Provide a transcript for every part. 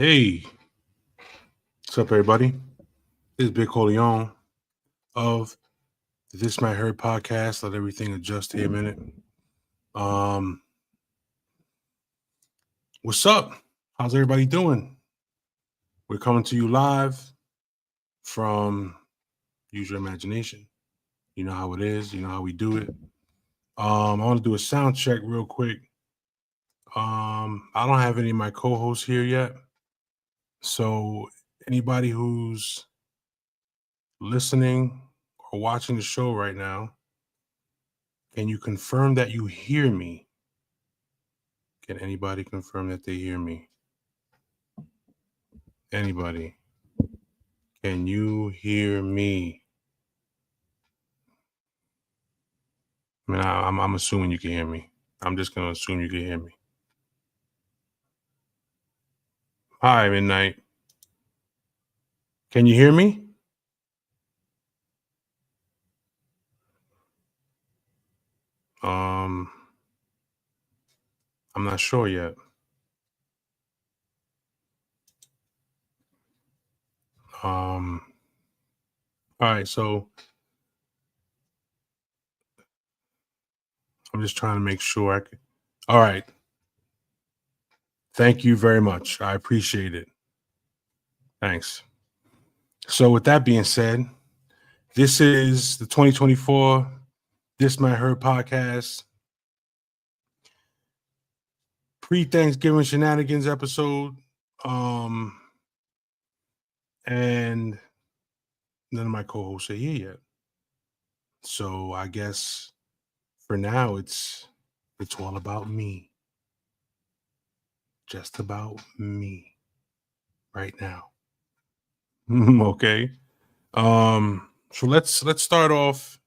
Hey, what's up, everybody? This is Big Corleone of the This Might Hurt podcast. Let everything adjust here a minute. Um, what's up? How's everybody doing? We're coming to you live from Use Your Imagination. You know how it is. You know how we do it. I want to do a sound check real quick. I don't have any of my co-hosts here yet, so anybody who's listening or watching the show right now, can you confirm that you hear me? Can anybody confirm that they hear me? Anybody? Can you hear me? I mean, I'm assuming you can hear me. I'm just going to assume you can hear me. Hi, Midnight. Can you hear me? I'm not sure yet. All right, so I'm just trying to make sure I can. All right. Thank you very much. I appreciate it. Thanks. So with that being said, this is the 2024 This Might Hurt podcast. Pre-Thanksgiving Shenanigans episode. And none of my co-hosts are here yet. So I guess for now it's all about me. Just about me right now. Okay. So let's start off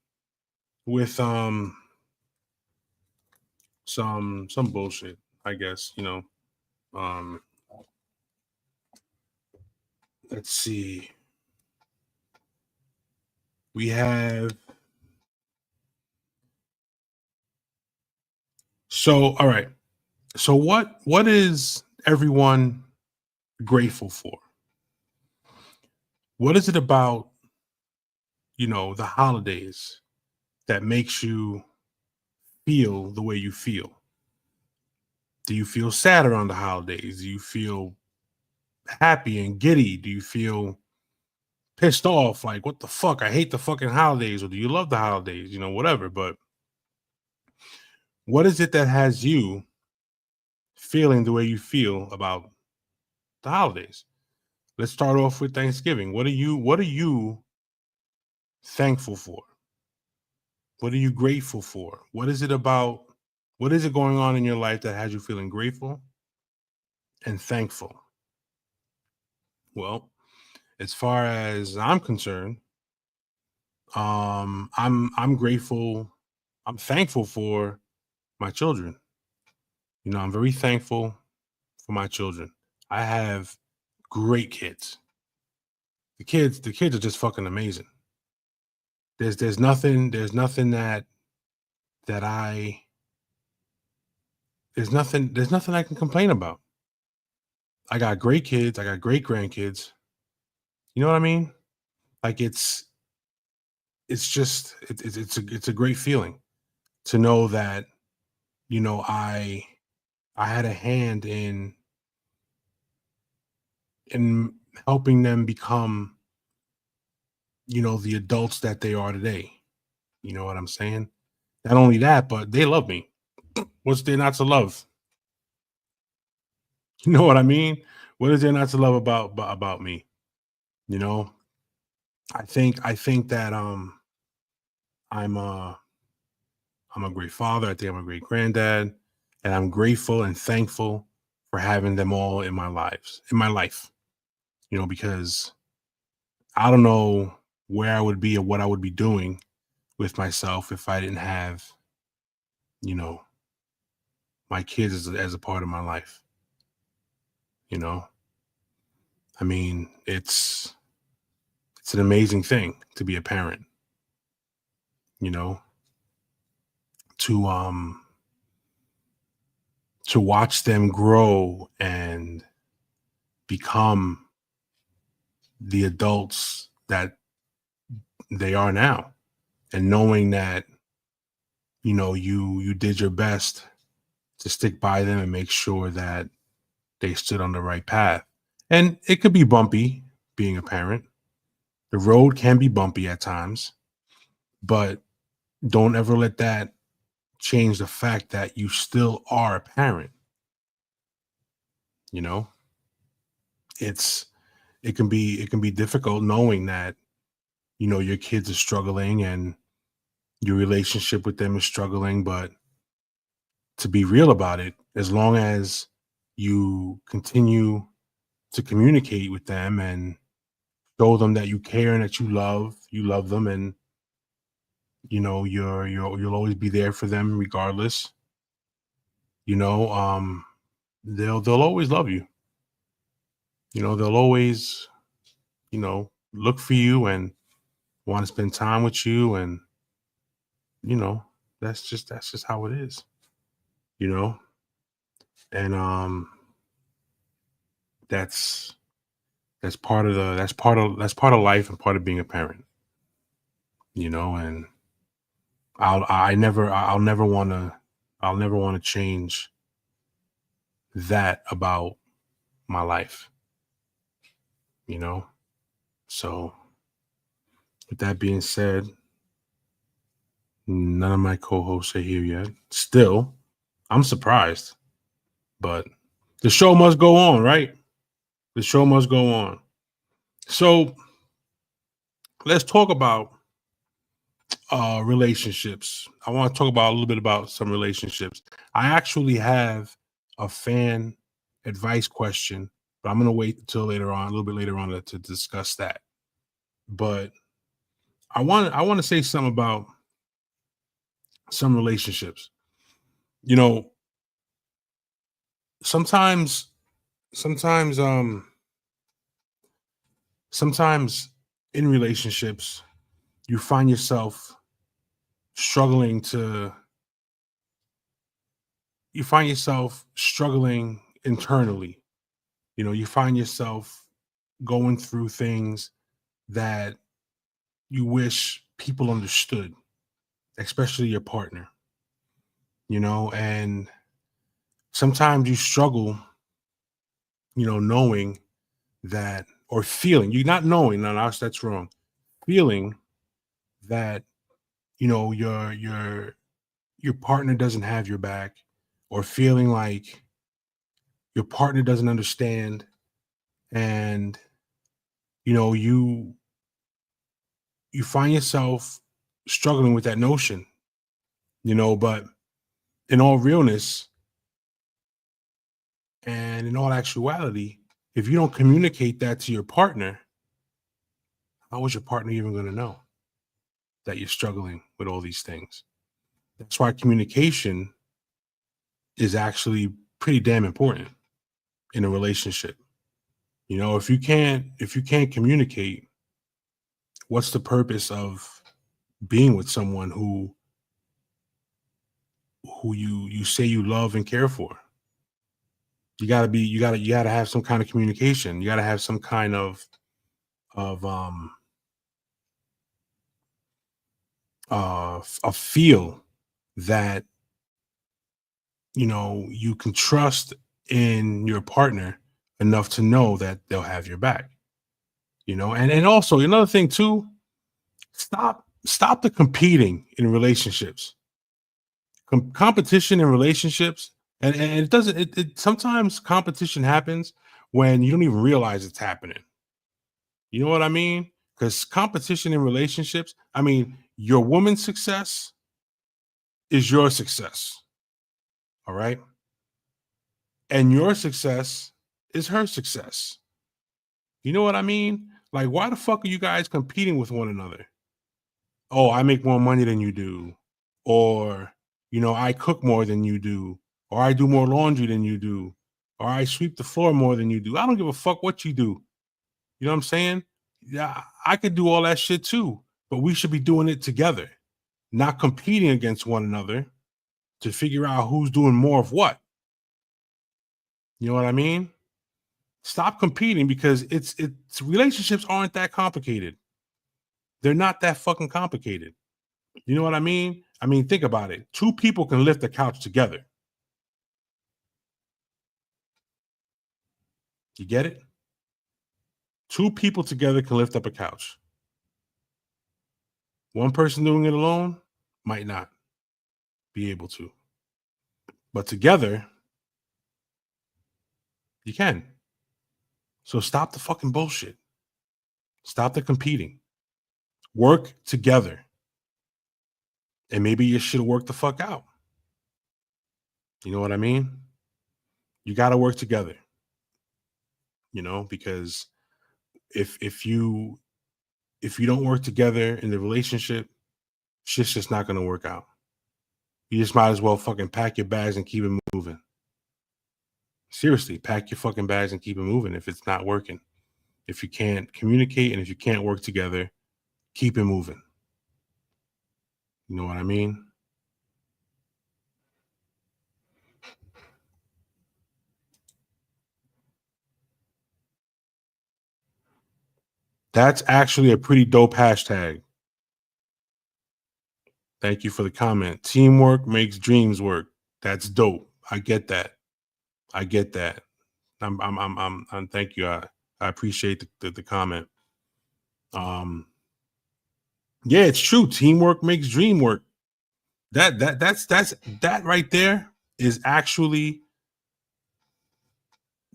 with some bullshit, I guess, let's see. We have all right. So what is everyone grateful for? What is it about, the holidays that makes you feel the way you feel? Do you feel sad around the holidays? Do you feel happy and giddy? Do you feel pissed off? Like, what the fuck? I hate the fucking holidays. Or do you love the holidays? Whatever. But what is it that has you feeling the way you feel about the holidays? Let's start off with Thanksgiving. What are you thankful for? What are you grateful for? What is it about? What is it going on in your life that has you feeling grateful and thankful? Well, as far as I'm concerned, I'm grateful, I'm thankful for my children. I'm very thankful for my children. I have great kids. The kids are just fucking amazing. There's nothing that I there's nothing I can complain about. I got great kids, I got great grandkids. You know what I mean? Like it's a great feeling to know that I had a hand in helping them become the adults that they are today. You know what I'm saying? Not only that, but they love me. What's there not to love? You know what I mean? What is there not to love about me? You know, I think that I'm a I'm a great father. I think I'm a great granddad, and I'm grateful and thankful for having them all in my life. Because I don't know where I would be or what I would be doing with myself if I didn't have, you know, my kids as a part of my life. I mean, it's an amazing thing to be a parent, you know, to to watch them grow and become the adults that they are now, and knowing that you did your best to stick by them and make sure that they stood on the right path. And it could be bumpy being a parent. The road can be bumpy at times, but don't ever let that change the fact that you still are a parent. You know, it's it can be difficult knowing that your kids are struggling and your relationship with them is struggling, but to be real about it, as long as you continue to communicate with them and show them that you care and that you love them, and you'll always be there for them regardless. you know um they'll always love you. They'll always look for you and want to spend time with you, and you know that's just how it is. you know and that's that's part of life and part of being a parent. And I'll never want to change that about my life. you know so with that being said, none of my co-hosts are here yet still. I'm surprised, but the show must go on, right? The show must go on. So let's talk about relationships. I want to talk about a little bit about some relationships. I actually have a fan advice question, but I'm going to wait until later on, a little bit later on, to discuss that. But I want to say something about some relationships. You know, sometimes sometimes sometimes in relationships you find yourself struggling to you find yourself struggling internally. You find yourself going through things that you wish people understood, especially your partner. And sometimes you struggle, knowing that, or feeling, you're not knowing, no, that's wrong. Feeling that, your partner doesn't have your back, or feeling like your partner doesn't understand, and you know you you find yourself struggling with that notion. But in all realness and in all actuality, if you don't communicate that to your partner, how is your partner even going to know that you're struggling with all these things? That's why communication is actually pretty damn important in a relationship. If you can't communicate, what's the purpose of being with someone who you say you love and care for? You gotta have some kind of communication. You gotta have some kind of a feel that you can trust in your partner enough to know that they'll have your back. And also another thing too, stop the competing in relationships. Competition in relationships, and it doesn't it sometimes competition happens when you don't even realize it's happening. You know what I mean? Because competition in relationships, I mean, your woman's success is your success. All right. And your success is her success. You know what I mean? Like, why the fuck are you guys competing with one another? Oh, I make more money than you do. Or, I cook more than you do. Or I do more laundry than you do. Or I sweep the floor more than you do. I don't give a fuck what you do. You know what I'm saying? Yeah, I could do all that shit too, but we should be doing it together, not competing against one another to figure out who's doing more of what. You know what I mean? Stop competing because it's relationships aren't that complicated. They're not that fucking complicated. You know what I mean? I mean, think about it. Two people can lift a couch together. You get it? Two people together can lift up a couch. One person doing it alone might not be able to. But together, you can. So stop the fucking bullshit. Stop the competing. Work together. And maybe you should work the fuck out. You know what I mean? You got to work together. Because if you don't work together in the relationship, shit's just not going to work out. You just might as well fucking pack your bags and keep it moving. Seriously, pack your fucking bags and keep it moving if it's not working. If you can't communicate and if you can't work together, keep it moving. You know what I mean? That's actually a pretty dope hashtag. Thank you for the comment. Teamwork makes dreams work. That's dope. I get that. I'm thank you. I appreciate the comment. Yeah, it's true. Teamwork makes dream work. That right there is actually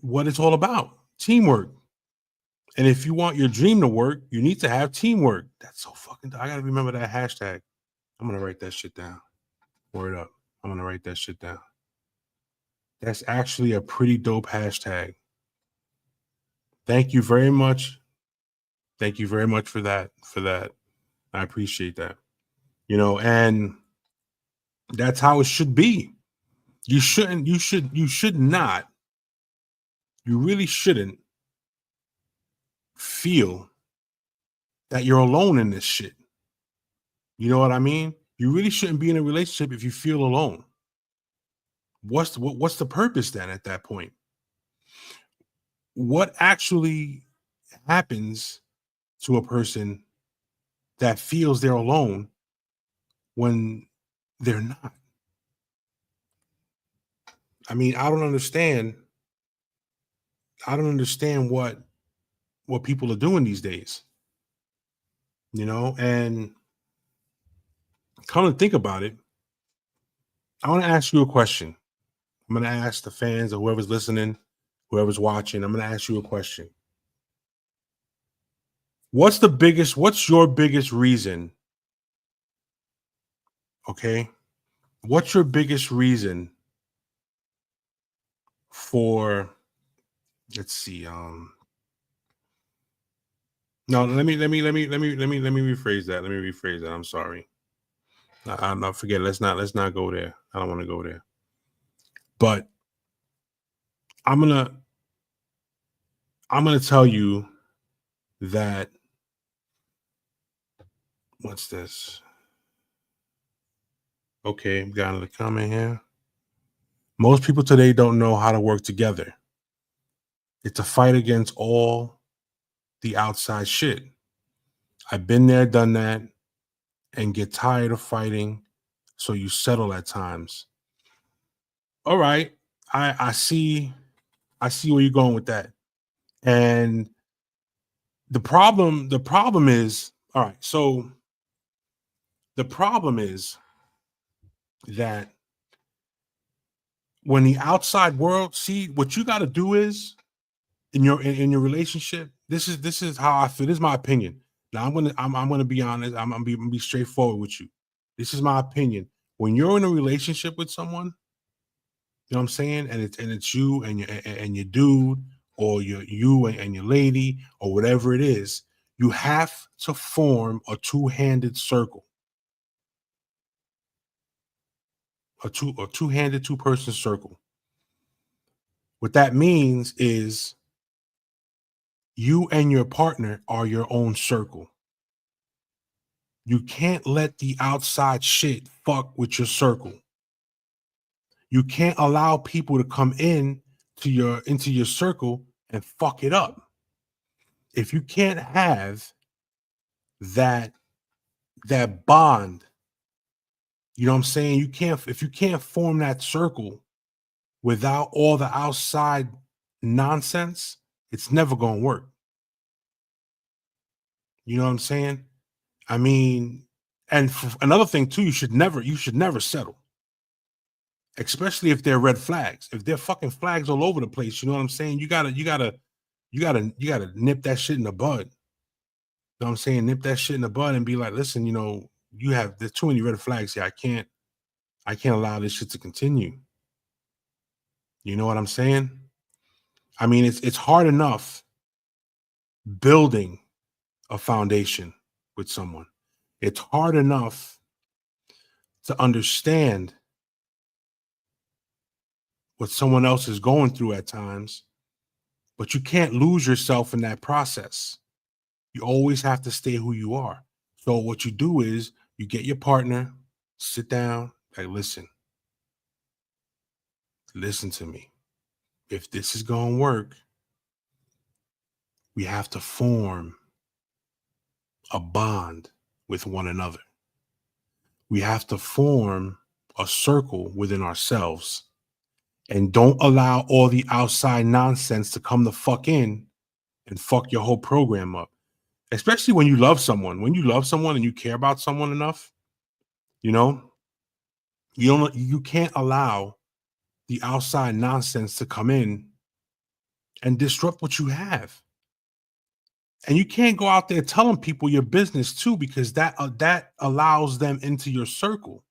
what it's all about. Teamwork. And if you want your dream to work, you need to have teamwork. That's so fucking I gotta remember that hashtag. I'm gonna write that shit down. Word up. I'm gonna write that shit down. That's actually a pretty dope hashtag. Thank you very much. Thank you very much for that. I appreciate that. And that's how it should be. You should not, you really shouldn't feel that you're alone in this shit. You know what I mean? You really shouldn't be in a relationship if you feel alone. What's the purpose then at that point? What actually happens to a person that feels they're alone when they're not? I mean, I don't understand what people are doing these days. And come to think about it, I want to ask you a question. I'm going to ask the fans or whoever's listening, whoever's watching, I'm going to ask you a question. What's your biggest reason? Okay. What's your biggest reason for, let's see, no, let me rephrase that. I'm sorry. I'm not forget. Let's not go there. I don't want to go there. But I'm gonna tell you that. What's this? Okay, got another comment here. Most people today don't know how to work together. It's a fight against all the outside shit. I've been there, done that, and get tired of fighting, so you settle at times. All right, I see where you're going with that. And the problem is, all right, so the problem is that when the outside world see what you got to do is in your relationship, this is how I feel. This is my opinion. Now I'm gonna be honest. I'm gonna be straightforward with you. This is my opinion. When you're in a relationship with someone, you know what I'm saying, and it's you and your dude, or you and your lady, or whatever it is, you have to form a two-handed circle, a two-handed two-person circle. What that means is you and your partner are your own circle. You can't let the outside shit fuck with your circle. You can't allow people to come into your circle and fuck it up. If you can't have that bond, you know what I'm saying? If you can't form that circle without all the outside nonsense, it's never going to work. You know what I'm saying? I mean, and another thing too, you should never settle, especially if they're red flags. If they're fucking flags all over the place, you know what I'm saying? You gotta nip that shit in the bud. You know what I'm saying? Nip that shit in the bud and be like, listen, there's too many red flags here. I can't allow this shit to continue. You know what I'm saying? I mean, it's hard enough building a foundation with someone. It's hard enough to understand what someone else is going through at times, but you can't lose yourself in that process. You always have to stay who you are. So what you do is you get your partner, sit down, like, listen to me. If this is going to work, we have to form a bond with one another. We have to form a circle within ourselves, and don't allow all the outside nonsense to come the fuck in and fuck your whole program up. Especially when you love someone. When you love someone and you care about someone enough, you know, you can't allow the outside nonsense to come in and disrupt what you have. And you can't go out there telling people your business too, because that allows them into your circle.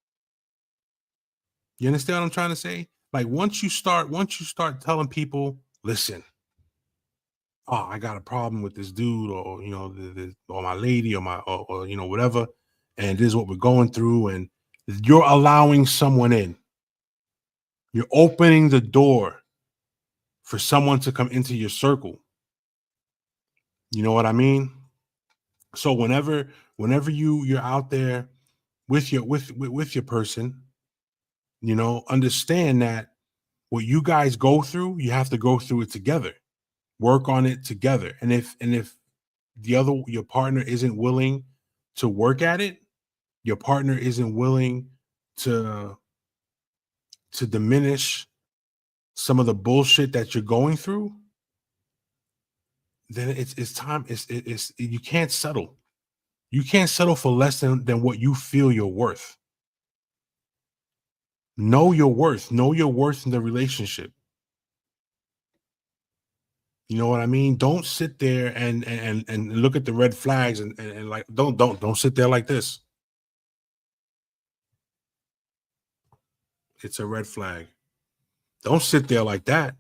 You understand what I'm trying to say? Like once you start telling people, listen, oh, I got a problem with this dude, or or my lady, or whatever, and this is what we're going through, and you're allowing someone in. You're opening the door for someone to come into your circle. You know what I mean? So whenever you're out there with your person, understand that what you guys go through, you have to go through it together. Work on it together. And if your partner isn't willing to work at it, your partner isn't willing to diminish some of the bullshit that you're going through, then it's time. It's you can't settle. You can't settle for less than what you feel you're worth. Know your worth. Know your worth in the relationship. You know what I mean? Don't sit there and look at the red flags and like don't sit there like this. It's a red flag. Don't sit there like that.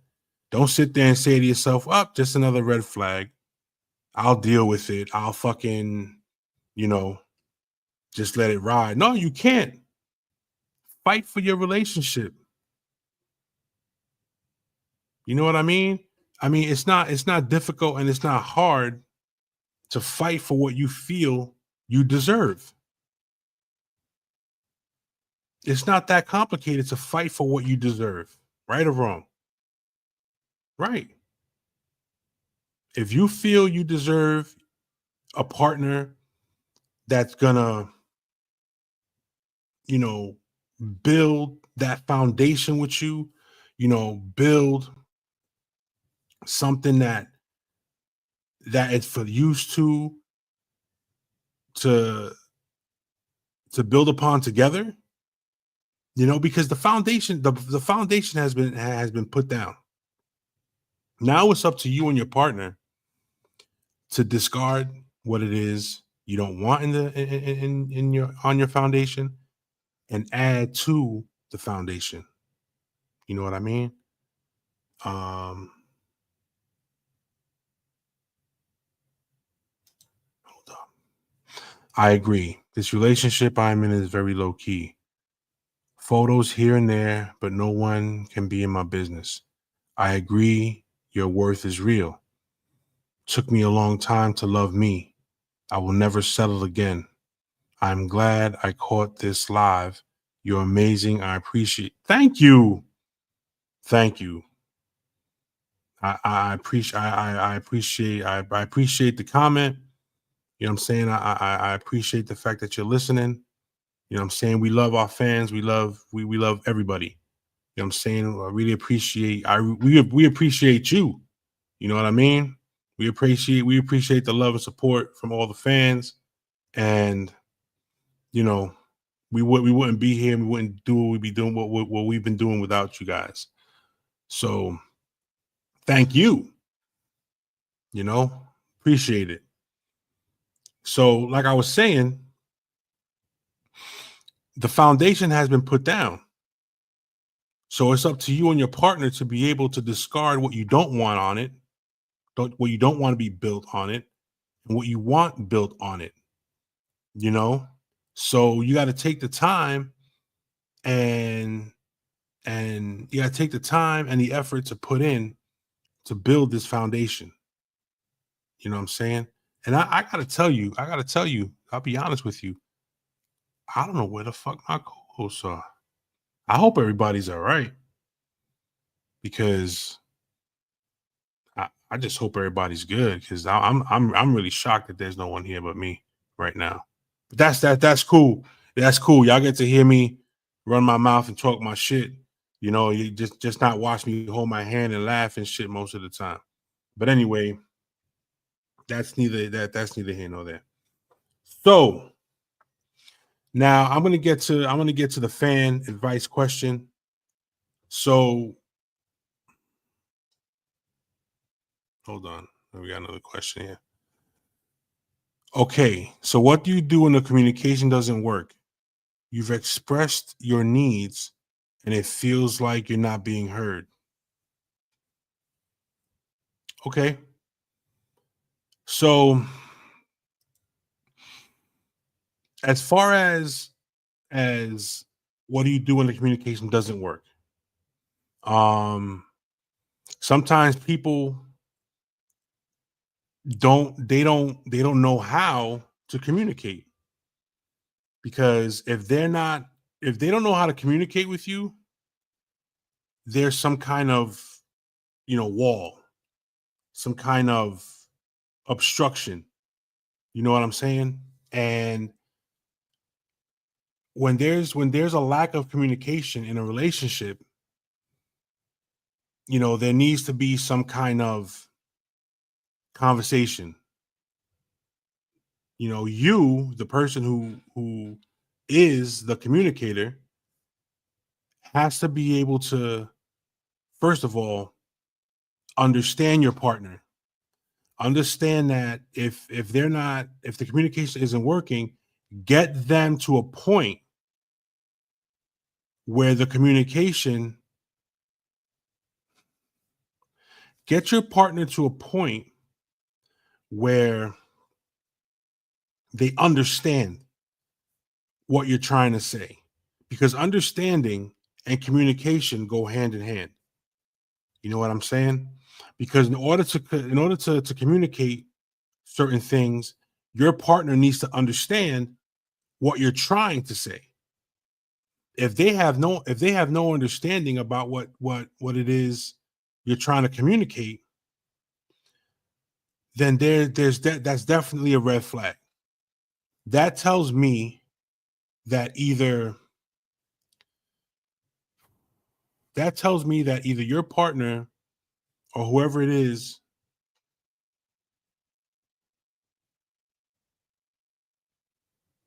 Don't sit there and say to yourself, "Up, just another red flag. I'll deal with it. I'll fucking, you know, just let it ride." No, you can't. Fight for your relationship. You know what I mean? I mean, it's not difficult and it's not hard to fight for what you feel you deserve. It's not that complicated to fight for what you deserve, right or wrong. Right. If you feel you deserve a partner that's gonna, you know, build that foundation with you, build something that is for used to build upon together, because the foundation has been put down. Now it's up to you and your partner to discard what it is you don't want in your on your foundation and add to the foundation. You know what I mean? Um Hold on. I agree. This relationship I'm in is very low key. Photos here and there, but no one can be in my business. I agree your worth is real. Took me a long time to love me. I will never settle again. I'm glad I caught this live. You're amazing. I appreciate. Thank you. Thank you. I appreciate the comment. You know what I'm saying? I appreciate the fact that you're listening. You know what I'm saying? We love our fans. We love everybody. You know what I'm saying? I really appreciate we appreciate you. You know what I mean? We appreciate the love and support from all the fans. And you know, we wouldn't be here, we wouldn't do what we'd be doing what we've been doing without you guys. So thank you, you know, appreciate it. So, like I was saying, the foundation has been put down. So it's up to you and your partner to be able to discard what you don't want on it, what you don't want to be built on it, and what you want built on it, you know? So you got to take the time and you got to take the time and the effort to put in to build this foundation. You know what I'm saying? And I gotta tell you, I'll be honest with you. I don't know where the fuck my co-hosts are. I hope everybody's all right because I just hope everybody's good because I'm really shocked that there's no one here but me right now. But that's cool. That's cool. Y'all get to hear me run my mouth and talk my shit. You know, you just not watch me hold my hand and laugh and shit most of the time. But anyway, that's neither here nor there. So now I'm gonna get to the fan advice question. So hold on. We got another question here. Okay, so what do you do when the communication doesn't work? You've expressed your needs and it feels like you're not being heard. Okay. So as far as what do you do when the communication doesn't work? Um Sometimes people they don't know how to communicate because if they don't know how to communicate with you, there's some kind of, wall, some kind of obstruction. You know what I'm saying? And when there's a lack of communication in a relationship, there needs to be some kind of conversation. You, the person who is the communicator, has to be able to, first of all, understand your partner. Understand that if the communication isn't working, get them to a point where the communication, get your partner to a point where they understand what you're trying to say, because understanding and communication go hand in hand. You know what I'm saying? Because in order to communicate certain things, your partner needs to understand what you're trying to say. If they have no understanding about what it is you're trying to communicate, then that's definitely a red flag. That tells me that either your partner or whoever it is.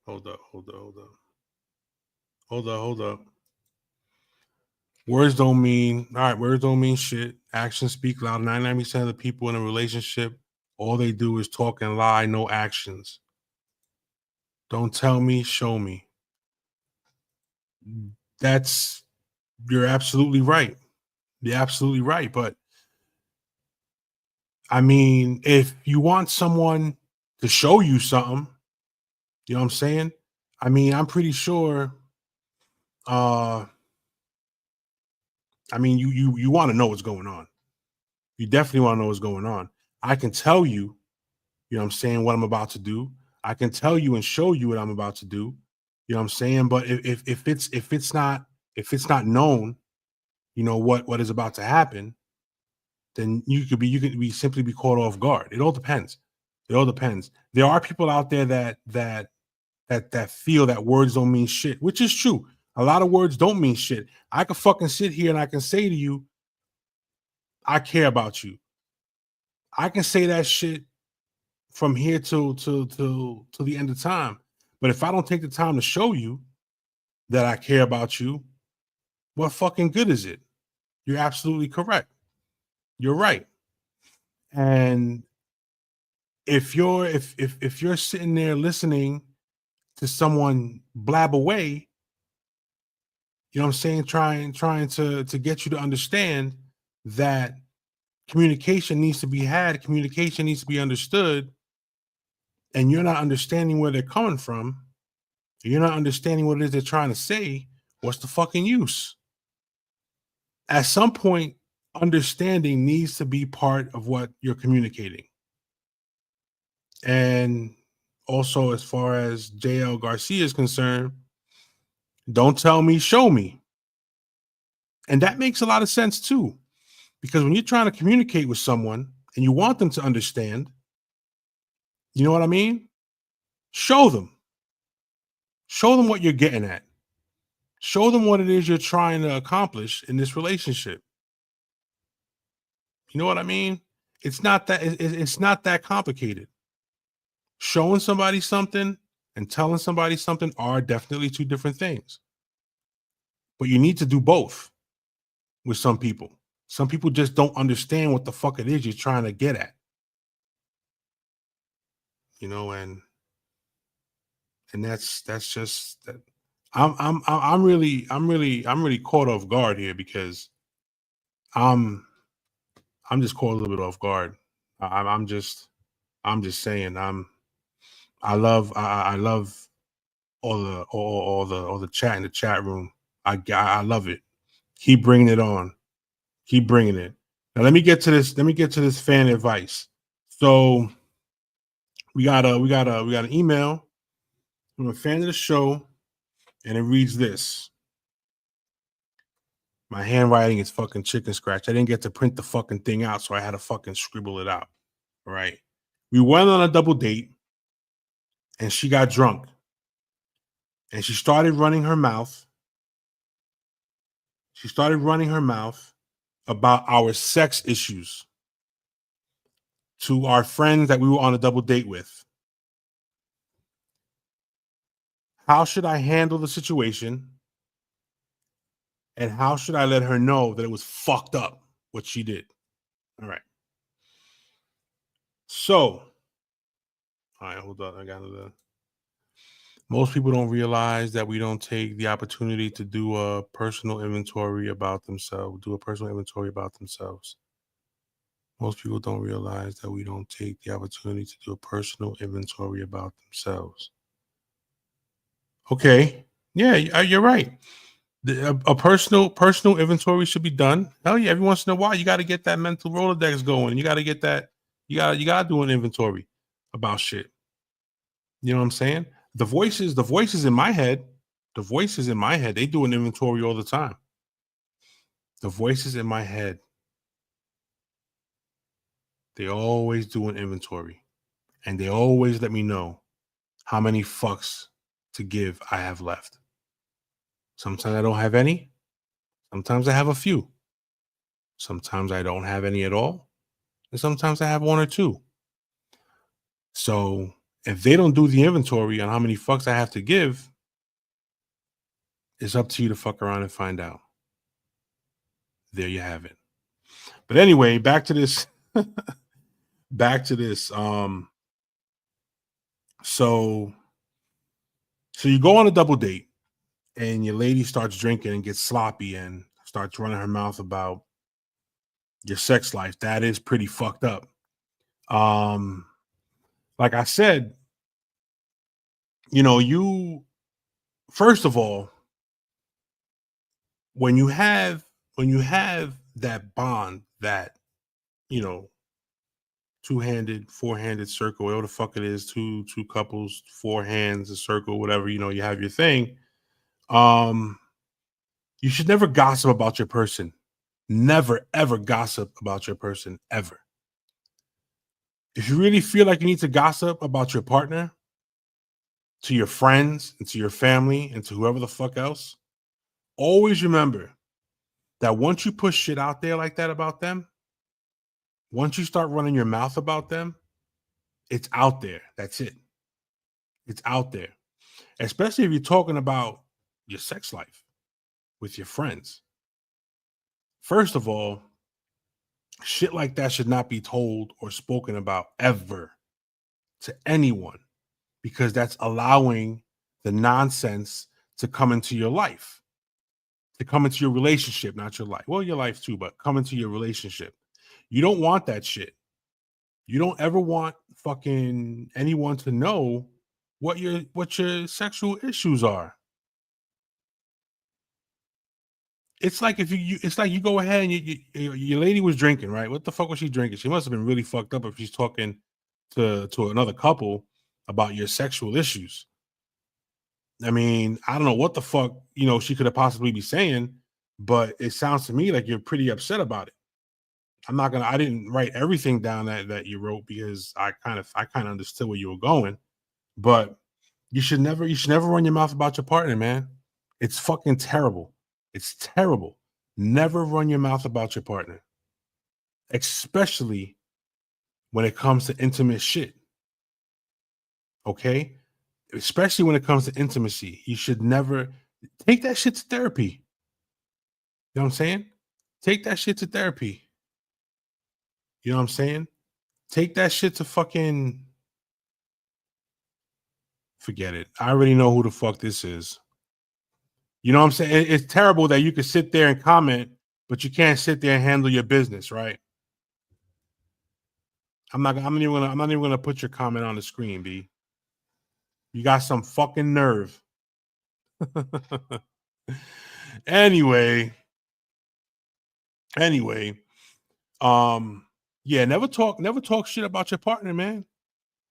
Hold up. Words don't mean shit. Actions speak loud. 99% of the people in a relationship, all they do is talk and lie, no actions. Don't tell me, show me. That's You're absolutely right. You're absolutely right. But I mean, if you want someone to show you something, you know what I'm saying? I mean, I'm pretty sure uh I mean you want to know what's going on. You definitely want to know what's going on. I can tell you, you know what I'm saying, what I'm about to do. I can tell you and show you what I'm about to do. You know what I'm saying? But if it's not known, what is about to happen, then you could be simply be caught off guard. It all depends. It all depends. There are people out there that feel that words don't mean shit, which is true. A lot of words don't mean shit. I could fucking sit here and I can say to you, I care about you. I can say that shit from here till the end of time. But if I don't take the time to show you that I care about you, what fucking good is it? You're absolutely correct. You're right. And if you're sitting there listening to someone blab away, you know what I'm saying, trying to get you to understand that communication needs to be had, communication needs to be understood, and you're not understanding where they're coming from, you're not understanding what it is they're trying to say, what's the fucking use? At some point, understanding needs to be part of what you're communicating. And also, as far as JL Garcia is concerned, don't tell me, show me. And that makes a lot of sense too, because when you're trying to communicate with someone and you want them to understand, you know what I mean? Show them. Show them what you're getting at. Show them what it is you're trying to accomplish in this relationship. You know what I mean? It's not that complicated. Showing somebody something and telling somebody something are definitely two different things. But you need to do both with some people. Some people just don't understand what the fuck it is you're trying to get at. You know, and that's just that. I'm really caught off guard here because I'm I'm just caught a little bit off guard. I'm just saying I love all the chat in the chat room. I love it. Keep bringing it on. Keep bringing it. Now let me get to this. Let me get to this fan advice. So we got an email from a fan of the show, and it reads this. My handwriting is fucking chicken scratch. I didn't get to print the fucking thing out, so I had to fucking scribble it out. All right. We went on a double date, and she got drunk, and she started running her mouth. She started running her mouth about our sex issues to our friends that we were on a double date with. How should I handle the situation? And how should I let her know that it was fucked up what she did? All right. So, all right, hold on. I got the. Most people don't realize that we don't take the opportunity to do a personal inventory about themselves. Most people don't realize that we don't take the opportunity to do a personal inventory about themselves. Okay. Yeah, you're right. A personal inventory should be done. Hell yeah, every once in a while you got to get that mental Rolodex going. You got to get that. You got to do an inventory about shit. You know what I'm saying? The voices in my head, they do an inventory all the time. The voices in my head, they always do an inventory, and they always let me know how many fucks to give I have left. Sometimes I don't have any. Sometimes I have a few. Sometimes I don't have any at all. And sometimes I have one or two. So if they don't do the inventory on how many fucks I have to give, it's up to you to fuck around and find out. There you have it. But anyway, back to this. back to this. So you go on a double date and your lady starts drinking and gets sloppy and starts running her mouth about your sex life. That is pretty fucked up. Like I said, you first of all, when you have that bond, that you know two-handed, four-handed circle, whatever the fuck it is, two couples, four hands, a circle, whatever, you have your thing. um you should never gossip about your person. Never, ever gossip about your person, ever. If you really feel like you need to gossip about your partner to your friends and to your family and to whoever the fuck else, always remember that once you push shit out there like that about them, once you start running your mouth about them, it's out there. That's it. It's out there. Especially if you're talking about your sex life with your friends. First of all, shit like that should not be told or spoken about ever to anyone, because that's allowing the nonsense to come into your life, to come into your relationship, not your life. Well, your life too, but come into your relationship. You don't want that shit. You don't ever want fucking anyone to know what your sexual issues are. It's like if it's like you go ahead and your lady was drinking, right? What the fuck was she drinking? She must have been really fucked up if she's talking to another couple about your sexual issues. I mean, I don't know what the fuck, she could have possibly be saying, but it sounds to me like you're pretty upset about it. I didn't write everything down that you wrote because I kind of understood where you were going, but you should never run your mouth about your partner, man. It's fucking terrible. It's terrible. Never run your mouth about your partner, especially when it comes to intimate shit. Okay? Especially when it comes to intimacy. You should never take that shit to therapy. You know what I'm saying? Take that shit to therapy. You know what I'm saying? Take that shit to fucking forget it. I already know who the fuck this is. You know what I'm saying? It's terrible that you can sit there and comment, but you can't sit there and handle your business, right? I'm not even gonna put your comment on the screen, B. You got some fucking nerve. anyway, yeah, never talk shit about your partner, man.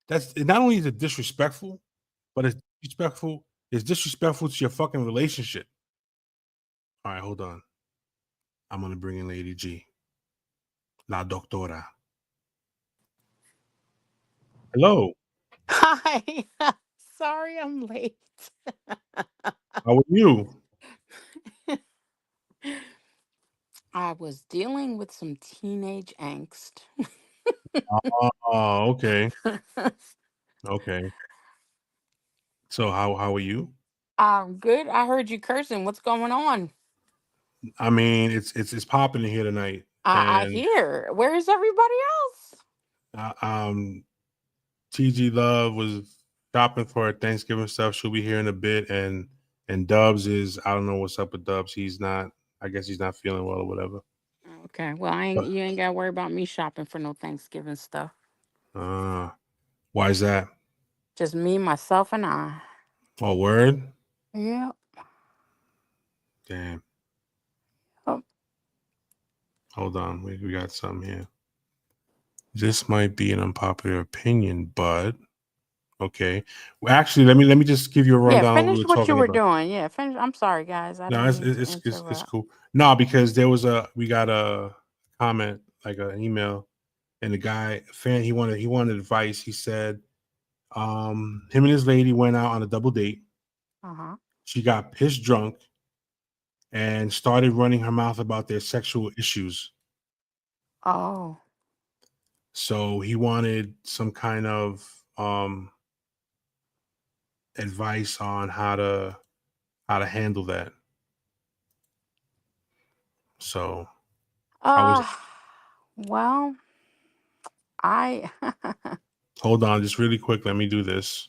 That's not only is it disrespectful, but it's disrespectful to your fucking relationship. All right, hold on. I'm gonna bring in Lady G, La Doctora. Hello. Hi. Sorry I'm late. How are you? I was dealing with some teenage angst. Oh, okay. Okay. So how are you? Good. I heard you cursing. What's going on? I mean, it's popping in here tonight, I and hear. Where's everybody else? uh, um, TG Love was shopping for her Thanksgiving stuff. She'll be here in a bit, and Dubs is I don't know what's up with Dubs. He's not. I guess he's not feeling well or whatever. Okay. Well, But you ain't gotta worry about me shopping for no Thanksgiving stuff. uh, why is that? Just me, myself, and I. Oh, word. Yeah. Damn. Oh, Hold on. We got something here. This might be an unpopular opinion, but okay. Well, actually, let me just give you a yeah. rundown of what we Finish were what you talking were about. doing. Yeah. Finish. I'm sorry, guys. I No, didn't it's mean to it's interrupt. cool. No, because we got a comment, like an email, and the guy fan he wanted advice. He said, him and his lady went out on a double date. Uh huh. She got pissed drunk and started running her mouth about their sexual issues. Oh. So he wanted some kind of advice on how to handle that. So I was Uh. Well, I. hold on, just really quick. Let me do this.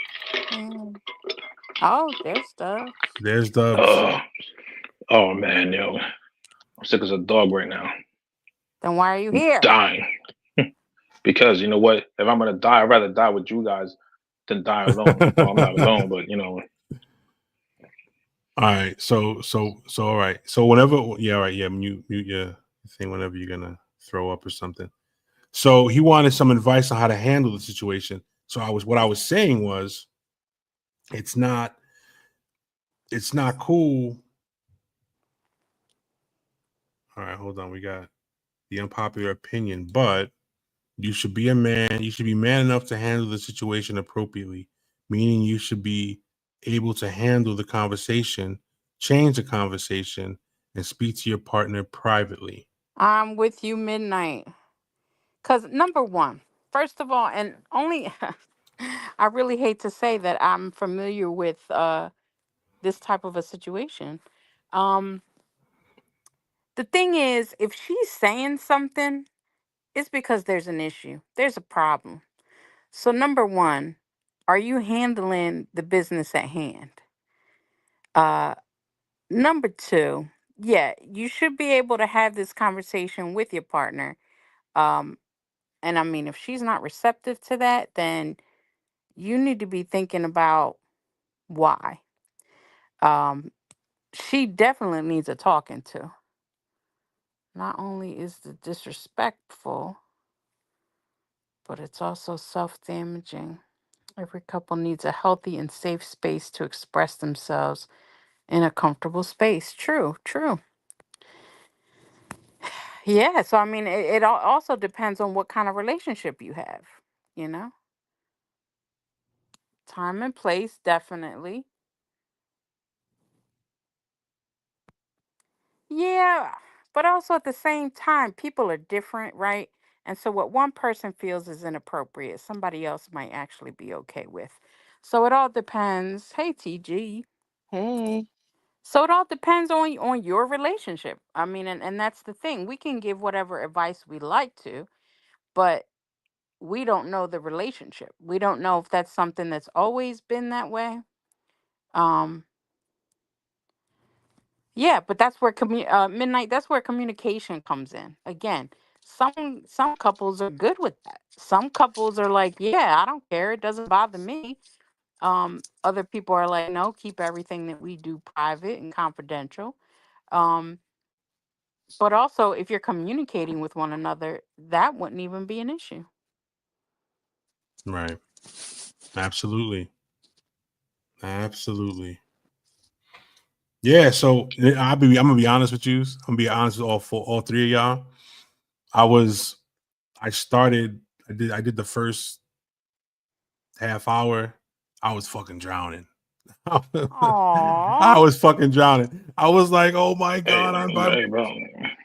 Yeah. Oh, there's stuff. There's Dubs. Oh, oh man, yo, I'm sick as a dog right now. Then why are you I'm here? dying because you know what? If I'm gonna die, I'd rather die with you guys than die alone. Well, I'm not alone, but you know, All right. So all right. So whenever yeah, all right, yeah, mute your thing whenever you're gonna throw up or something. So he wanted some advice on how to handle the situation. So what I was saying was it's not cool. All right, hold on. We got the unpopular opinion, but you should be a man. You should be man enough to handle the situation appropriately, meaning you should be able to handle the conversation, change the conversation, and speak to your partner privately. I'm with you, Midnight. Because number one, first of all, and only, I really hate to say that I'm familiar with this type of a situation. Um, the thing is, if she's saying something, it's because there's an issue, there's a problem. So, number one, are you handling the business at hand? Uh, Number two, yeah, you should be able to have this conversation with your partner. Um, and I mean, if she's not receptive to that, then you need to be thinking about why. Um, she definitely needs a talking to. Not only is the disrespectful, but it's also self damaging. Every couple needs a healthy and safe space to express themselves in a comfortable space. True, true. Yeah, so I mean, also depends on what kind of relationship you have, you know? Time and place, definitely. Yeah, but also at the same time, people are different, right? And so what one person feels is inappropriate, somebody else might actually be okay with. So it all depends. Hey, TG. Hey. So it all depends on your relationship. I mean, and that's the thing. We can give whatever advice we like to, but we don't know the relationship. We don't know if that's something that's always been that way. Um, yeah, but that's where midnight. That's where communication comes in. Again, some couples are good with that. Some couples are like, yeah, I don't care. It doesn't bother me. Other people are like, no, keep everything that we do private and confidential. Um, but also, if you're communicating with one another, that wouldn't even be an issue. Right. Absolutely. Absolutely. Yeah. So I'm gonna be honest with you. I'm gonna be honest with all three of y'all. I was I started I did the first half hour. I was fucking drowning. I Aww. was fucking drowning. I was like, oh my Hey, God, hey, bro.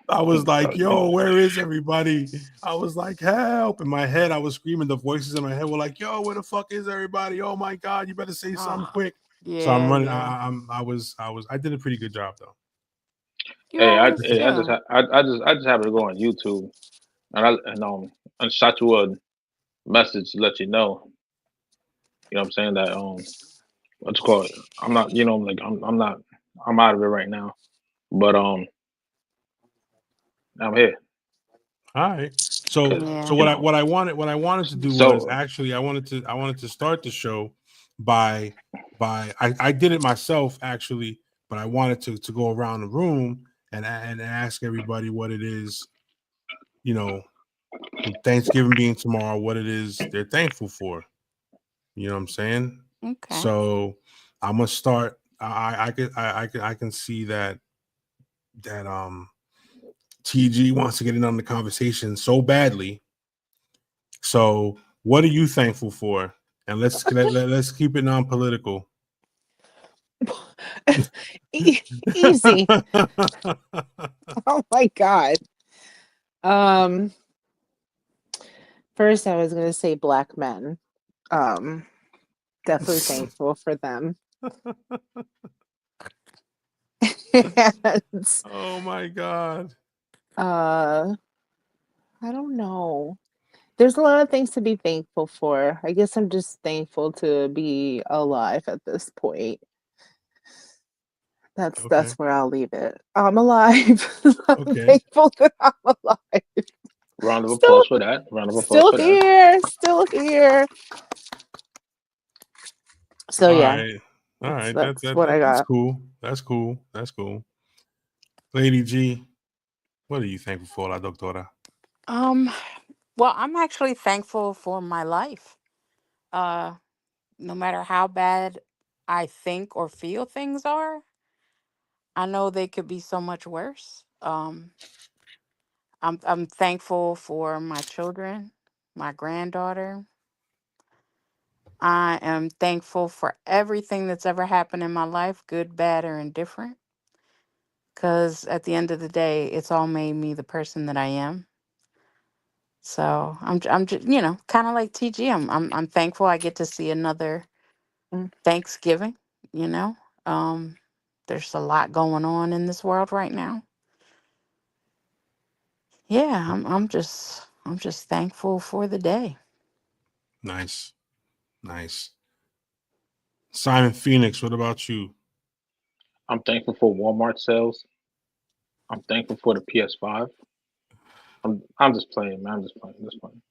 I was like, You yo, where is everybody? I was like, help. In my head, I was screaming. The voices in my head were like, yo, where the fuck is everybody? Oh my God, you better say something Oh, quick. So I'm yeah, running. yeah. I did a pretty good job though. You hey, always just do. I just happened to go on YouTube and shot you a message to let you know. You know what I'm saying that what's it called? I'm not like I'm not I'm out of it right now. But I'm here All right. So because Yeah. what I wanted to do was so actually I wanted to start the show by I did it myself actually, but I wanted to go around the room and ask everybody what it is, you know, with Thanksgiving being tomorrow, what it is they're thankful for. You know what I'm saying? Okay. So I'm gonna start. I can see that TG wants to get in on the conversation so badly. So what are you thankful for? And let's keep it non-political. Easy. Oh my God. Um, First I was gonna say black men. Um, Definitely thankful for them. And, Oh my God. uh, I don't know. There's a lot of things to be thankful for. I guess I'm just thankful to be alive at this point. That's Okay. where I'll leave it. I'm alive. I'm Okay. thankful that I'm alive. round of Still applause for that. Round of applause still for that. here. Still here. So All yeah, right. All right. that's what I That's got. cool. That's cool. That's cool. Lady G, what are you thankful for, la doctora? Um, well, I'm actually thankful for my life. Uh, no matter how bad I think or feel things are, I know they could be so much worse. I'm thankful for my children, my granddaughter. I am thankful for everything that's ever happened in my life, good, bad, or indifferent. Because at the end of the day, it's all made me the person that I am. So I'm just, kind of like TG. I'm thankful I get to see another Mm. Thanksgiving. You know, um, there's a lot going on in this world right now. Yeah, I'm just thankful for the day. Nice. Nice. Simon Phoenix, what about you? I'm thankful for Walmart sales. I'm thankful for the PS5. I'm just playing, man. I'm just playing. Just playing.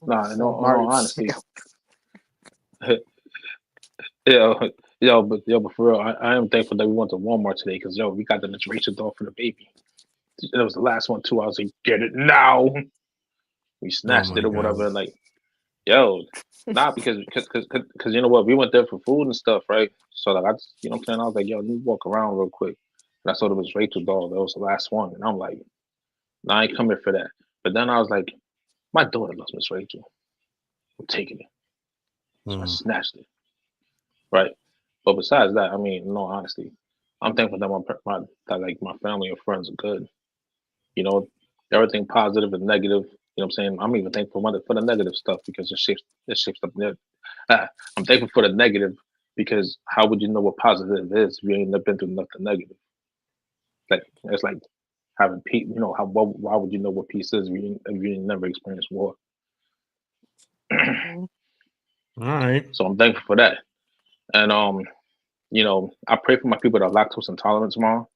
Nah, in all Walmart honesty, sale. yo, but for real, I am thankful that we went to Walmart today because we got the Rachel doll for the baby. It was the last one too. I was like, get it now. We Oh snatched my it or god. whatever. Like, yo, nah, because you know what, we went there for food and stuff, right? So like, I just, you know what I'm saying, I was like, yo, let me walk around real quick, and I saw there was Rachel doll. That was the last one, and I'm like, nah, I ain't come here for that. But then I was like, my daughter loves Miss Rachel. I'm taking it, so I Mm, snatched it, right? But besides that, I mean, in all honesty, I'm thankful that my family and friends are good. You know, everything positive and negative. You know what I'm saying? I'm even thankful for the negative stuff because it shapes up. I'm thankful for the negative because how would you know what positive is if you ain't never been through nothing negative? Like it's like having peace. You know why would you know what peace is if you ain't never experienced war? Mhm. all right. So I'm thankful for that. And I pray for my people that are lactose intolerant tomorrow.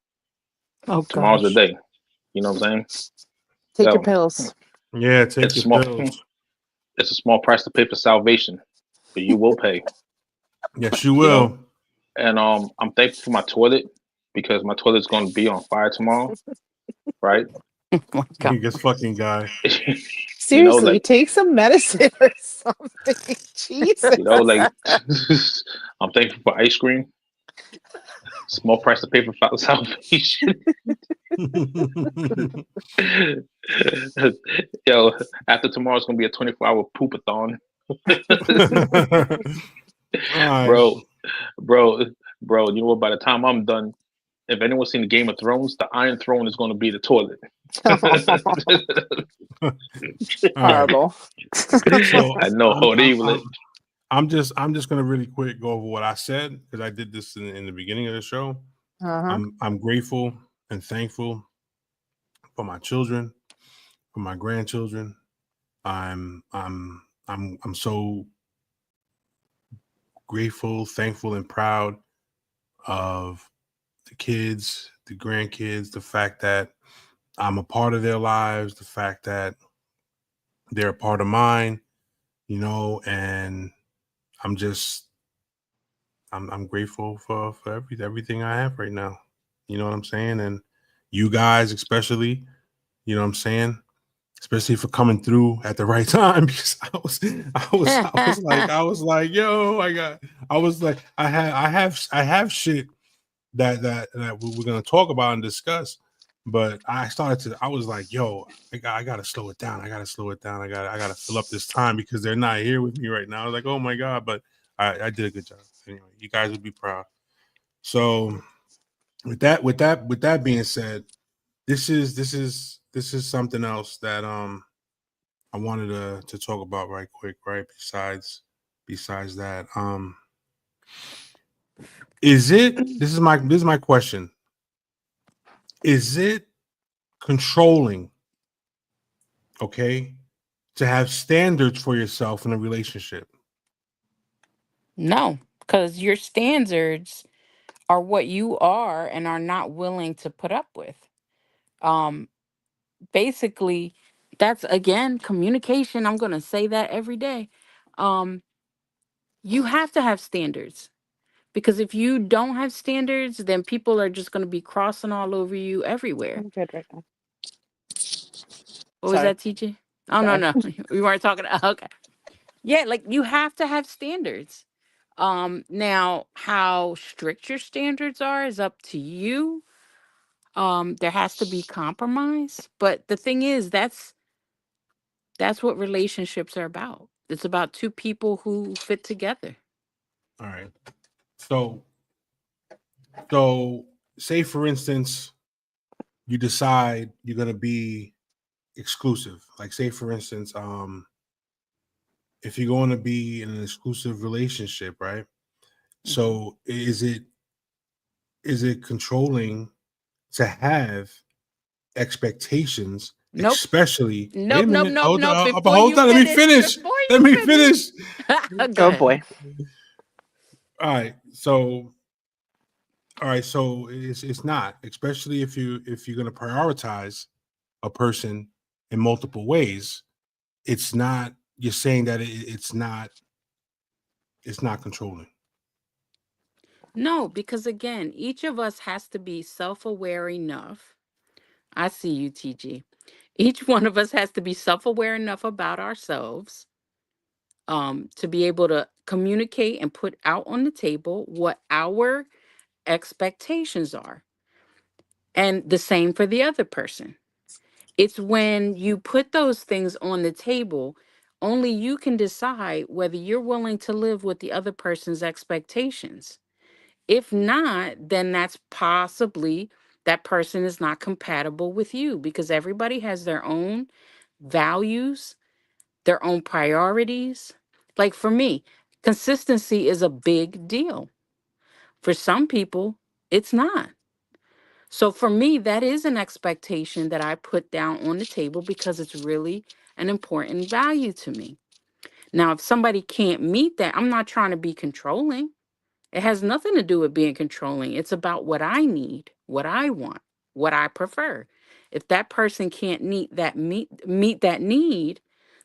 Oh Tomorrow's the gosh. day. You know what I'm saying? Take your Yo, pills. Yeah, take it's your small. pills. It's a small price to pay for salvation, but you will pay. Yes, you You know, will. and I'm thankful for my toilet because my toilet's going to be on fire tomorrow, right? Oh my god. This fucking guy. Seriously, Like take some medicine or something. Jesus. like I'm thankful for ice cream. Small price to pay for salvation. Yo, after tomorrow's gonna be a 24-hour poopathon, All right. bro, bro, bro. You know what? By the time I'm done, if anyone's seen the Game of Thrones, the Iron Throne is gonna be the toilet. All right. Horrible. So I know I'm I'm horrible. I'm I'm just gonna really quick go over what I said because I did this in the beginning of the show. Uh-huh. I'm grateful and thankful for my children, for my grandchildren. I'm so grateful, thankful, and proud of the kids, the grandkids, the fact that I'm a part of their lives, the fact that they're a part of mine, and I'm just I'm grateful for everything I have right now. You know what I'm saying? And you guys especially, you know what I'm saying? Especially for coming through at the right time because I was like, yo, I was like, I have shit that we're gonna talk about and discuss. But I was like, yo, I gotta slow it down. I gotta slow it down. I gotta fill up this time because they're not here with me right now. I was like, oh my God, but I did a good job. Anyway, you guys would be proud. So with that being said, this is something else that I wanted to talk about right quick, right? Besides that, this is my question. Is it controlling, okay, to have standards for yourself in a relationship? No, because your standards are what you are and are not willing to put up with. Um, Basically, that's again communication. I'm gonna say that every day. Um, you have to have standards because if you don't have standards, then people are just gonna be crossing all over you everywhere. I'm good right now. What was Sorry. that, TJ? Oh no, Sorry. no, we weren't talking. Okay, yeah, like you have to have standards. Now how strict your standards are is up to you. There has to be compromise. But the thing is, that's what relationships are about. It's about two people who fit together. All right. So so say for instance, you decide you're gonna be exclusive. Like say for instance, if you're going to be in an exclusive relationship, right? Hmm. So is it controlling to have expectations, Nope. especially wait a Nope. Nope. minute, Nope. Nope. Before hold you on, let me finish, finish. before Let you me finish, finish. go Oh ahead. boy. All right. So it's not, especially if you're gonna prioritize a person in multiple ways, it's not you're saying that it's not controlling. No, because again, each of us has to be self aware enough. I see you, TG. Each one of us has to be self aware enough about ourselves to be able to communicate and put out on the table what our expectations are. And the same for the other person. It's when you put those things on the table, only you can decide whether you're willing to live with the other person's expectations. If not, then that's possibly that person is not compatible with you because everybody has their own values, their own priorities. Like for me, consistency is a big deal. For some people, it's not. So for me, that is an expectation that I put down on the table because it's really an important value to me. Now, if somebody can't meet that, I'm not trying to be controlling. It has nothing to do with being controlling. It's about what I need, what I want, what I prefer. If that person can't meet that need,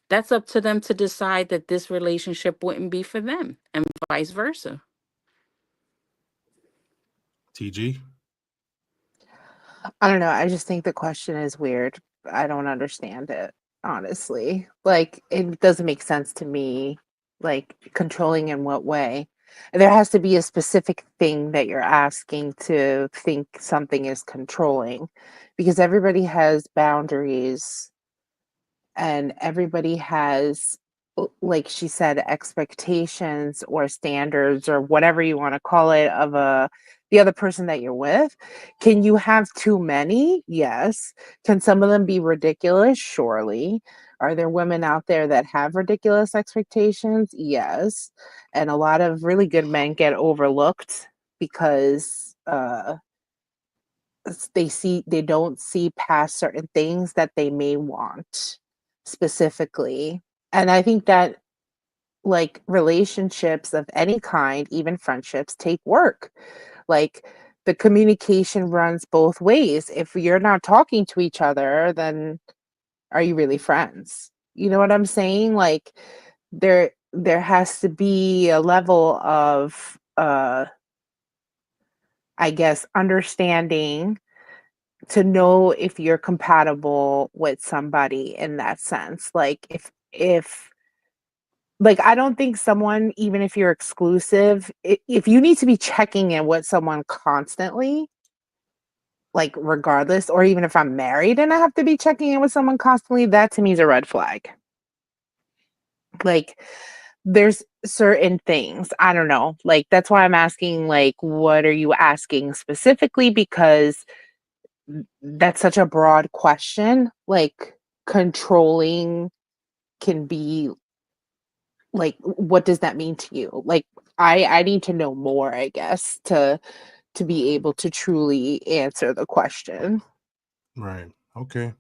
that's up to them to decide that this relationship wouldn't be for them and vice versa. TG. I don't know. I just think the question is weird. I don't understand it, honestly. Like, it doesn't make sense to me. Like, controlling in what way? There has to be a specific thing that you're asking to think something is controlling because everybody has boundaries and everybody has like she said expectations or standards or whatever you want to call it of the other person that you're with. Can you have too many? Yes. Can some of them be ridiculous? Surely. Are there women out there that have ridiculous expectations? Yes. And a lot of really good men get overlooked because they don't see past certain things that they may want specifically. And I think that like relationships of any kind, even friendships, take work. Like the communication runs both ways. If you're not talking to each other, then are you really friends? You know what I'm saying? Like there has to be a level of I guess understanding to know if you're compatible with somebody in that sense. Like if like I don't think someone, even if you're exclusive, if you need to be checking in with someone constantly, like regardless, or even if I'm married and I have to be checking in with someone constantly, that to me is a red flag. Like there's certain things, I don't know. Like that's why I'm asking like what are you asking specifically because that's such a broad question. Like controlling can be like what does that mean to you? Like I need to know more, I guess, to be able to truly answer the question. Right. Okay.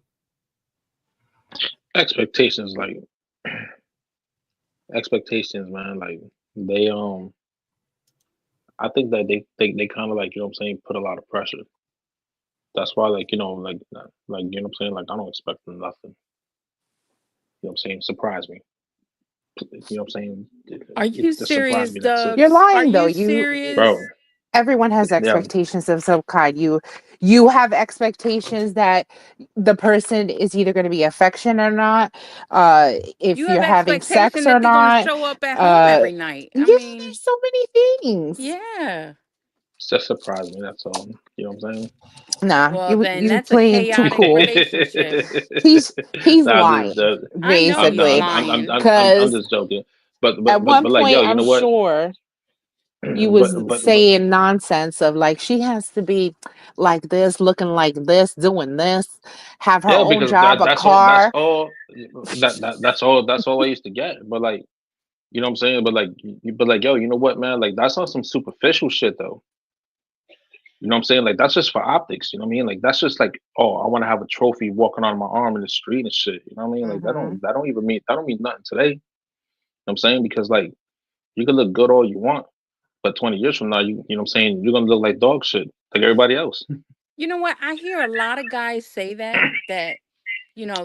Expectations, like expectations, man. Like they I think that they kind of like you know what I'm saying put a lot of pressure. That's why like you know what I'm saying like I don't expect nothing. You know what I'm saying? Surprise me. You know what I'm saying? Are you Just surprise serious, me. That's it, You're Dubs? Are lying though. you You bro. serious? everyone has Yeah, expectations of some kind. You have expectations that the person is either going to be affection or not, You if have you're having expectation sex or that they're going to not. show up at home Uh every night. I yeah, mean, there's so many things. yeah. just surprise me. That's all. You know what I'm saying? Nah, Well, then you that's a playing too chaotic cool. relationship. He's Nah, I'm just lying, joking. I know he's No, basically. lying. I'm Because just joking. But at one like, yo, point, you I'm know what? sure you but was but saying nonsense of like she has to be like this, looking like this, doing this, have her yeah, own because job, a that's car. all that's all I used to get. But like, you know what I'm saying? But like, yo, you know what, man? Like, that's on some superficial shit, though. You know what I'm saying? Like, that's just for optics. You know what I mean? Like, that's just like, oh, I want to have a trophy walking on my arm in the street and shit. You know what I mean? Like, Hmm. that don't mean nothing today. You know what I'm saying? Because like, you can look good all you want, but 20 years from now, you know what I'm saying? You're gonna look like dog shit, like everybody else. You know what? I hear a lot of guys say that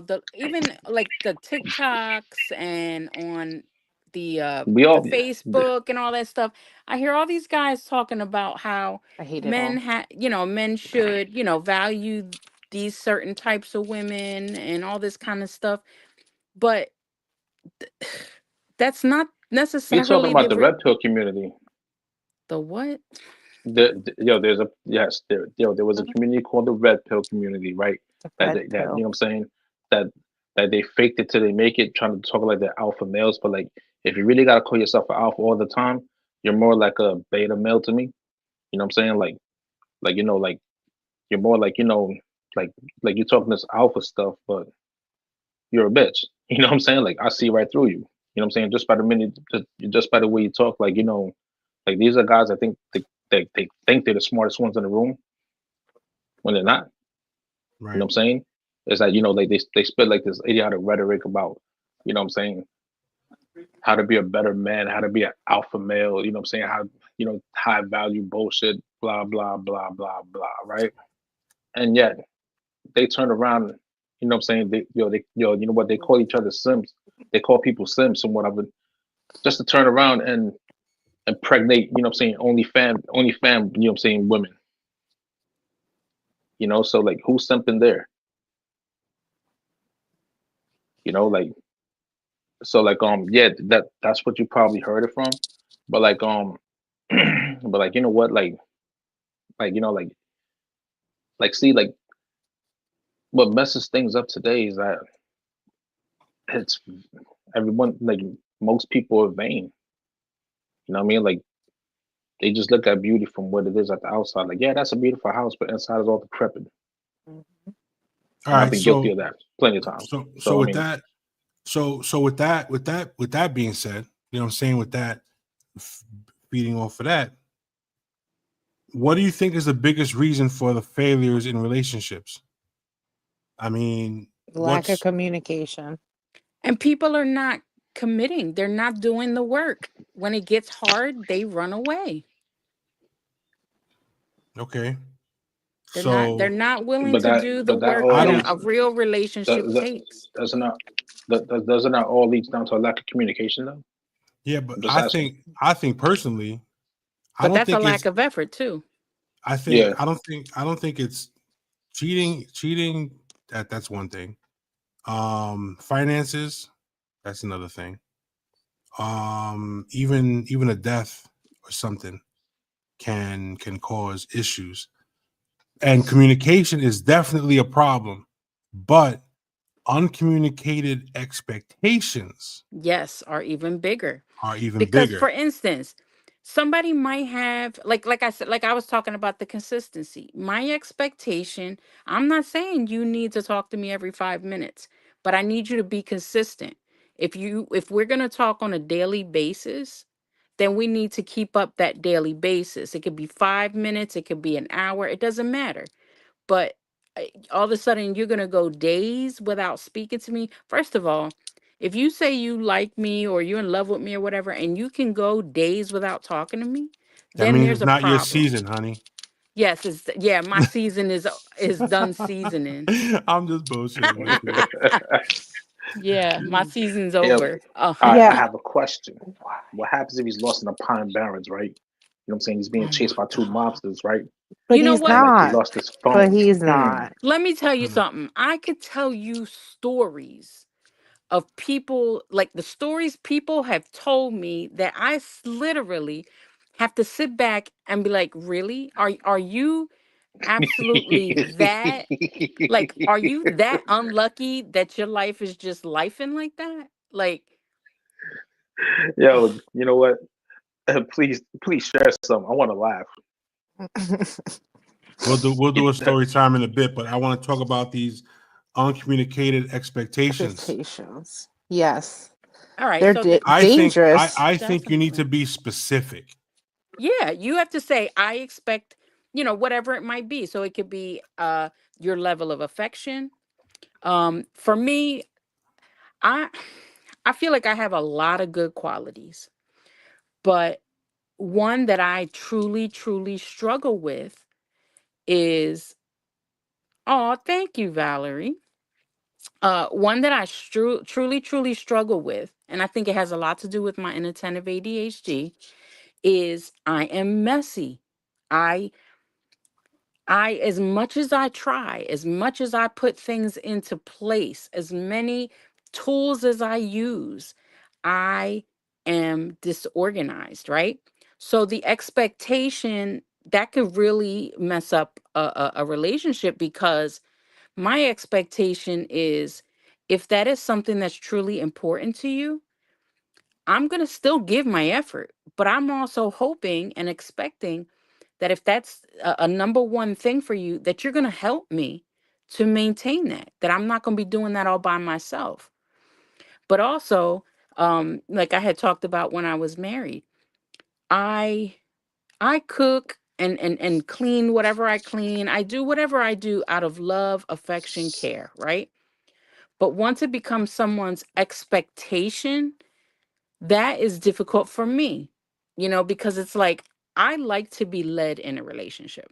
the even like the TikToks and on We the all, Facebook and all that stuff. I hear all these guys talking about how I hate it all. men should, value these certain types of women and all this kind of stuff. But that's not we talking necessarily about the red pill community. the what? There's a yes, there was a Mhm. community called the red pill community, right? The That red that you pill. know what I'm saying that they faked it till they make it, trying to talk like they're alpha males. But like, if you really gotta call yourself an alpha all the time, you're more like a beta male to me. You know what I'm saying? Like like you're more like like you're talking this alpha stuff, but you're a bitch. You know what I'm saying? Like, I see right through you. You know what I'm saying? Just by the minute, just by the way you talk, like like these are guys I think they think they're the smartest ones in the room when they're not. You know Right. what I'm saying? It's like, like they spit like this idiotic rhetoric about, what I'm saying, how to be a better man, how to be an alpha male, you know what I'm saying? How, high value bullshit, blah, blah, blah, blah, blah, right? And yet they turn around, you know what I'm saying? You know what? They call each other Sims. They call people Sims, somewhat of it, just to turn around and impregnate, you know what I'm saying, only fan, you know what I'm saying, women. So like, who's simping there? Like, so like, yeah, that's what you probably heard it from. But like, but like, you know what, like see, like, what messes things up today is that it's everyone, like, most people are vain. You know what I mean? Like, they just look at beauty from what it is at the outside. Like, yeah, that's a beautiful house, but inside is all decrepit. Mhm. All And I've right. been guilty of that plenty of times. So So I with mean, that, with that being said, you know what I'm saying, with that, f- feeding off of that, what do you think is the biggest reason for the failures in relationships? I mean, Lack of what's communication. And people are not committing. They're not doing the work. When it gets hard, they run away. okay? They're So not willing but to that do the but that work all I that don't. leads a real that, relationship that takes. doesn't not doesn't that all leads down to a lack of communication though? Yeah, but I'm just asking. I think personally, I But don't that's a think lack it's. of effort too. Yeah, I don't think it's cheating. That's one thing. Finances. That's another thing. Even a death or something can cause issues, and communication is definitely a problem, but uncommunicated expectations Yes, or even bigger. are even Because for bigger. instance, somebody might have like I said, like I was talking about the consistency. My expectation, I'm not saying you need to talk to me every 5 minutes, but I need you to be consistent. If we're going to talk on a daily basis, then we need to keep up that daily basis. It could be 5 minutes, it could be an hour, it doesn't matter. But all of a sudden you're going to go days without speaking to me. First of all, if you say you like me or you're in love with me or whatever, and you can go days without talking to me, That then means there's it's a not your problem. season, honey. Yes, yeah, my season is done seasoning. I'm just bullshitting with you. Yeah, my season's yeah. over. I Yeah. have a question. What happens if he's lost in the Pine Barrens, right? You know what I'm saying? He's being Oh chased my by two god. mobsters, right? But You know he's what? And like, he not. lost his But phone. he's Hmm. not. Let me tell you Hmm. something. I could tell you stories of people, like the stories people have told me, that literally have to sit back and be like, really, are you absolutely that. Like, are you that unlucky that your life is just lifing like that? Like, Yo, you know what? Please share some. I want to laugh. We'll do a story time in a bit, but I want to talk about these uncommunicated expectations. Expectations. Yes. all right, They're so the, I think I, dangerous. I think you need to definitely. be specific. Yeah, you have to say, I expect, whatever it might be. So it could be your level of affection. For me, I I feel like I have a lot of good qualities, but one that I truly, truly struggle with is, oh, thank you, Valerie. One that I truly, truly struggle with, and I think it has a lot to do with my inattentive ADHD, is I am messy. I as much as I try, as much as I put things into place, as many tools as I use, I am disorganized, right? So the expectation that could really mess up a relationship, because my expectation is, if that is something that's truly important to you, I'm going to still give my effort, but I'm also hoping and expecting that if that's a number one thing for you, that you're going to help me to maintain that I'm not going to be doing that all by myself. But also, like I had talked about when I was married, I I cook and clean whatever I clean. I do whatever I do out of love, affection, care, right? But once it becomes someone's expectation, that is difficult for me, because it's like, I like to be led in a relationship.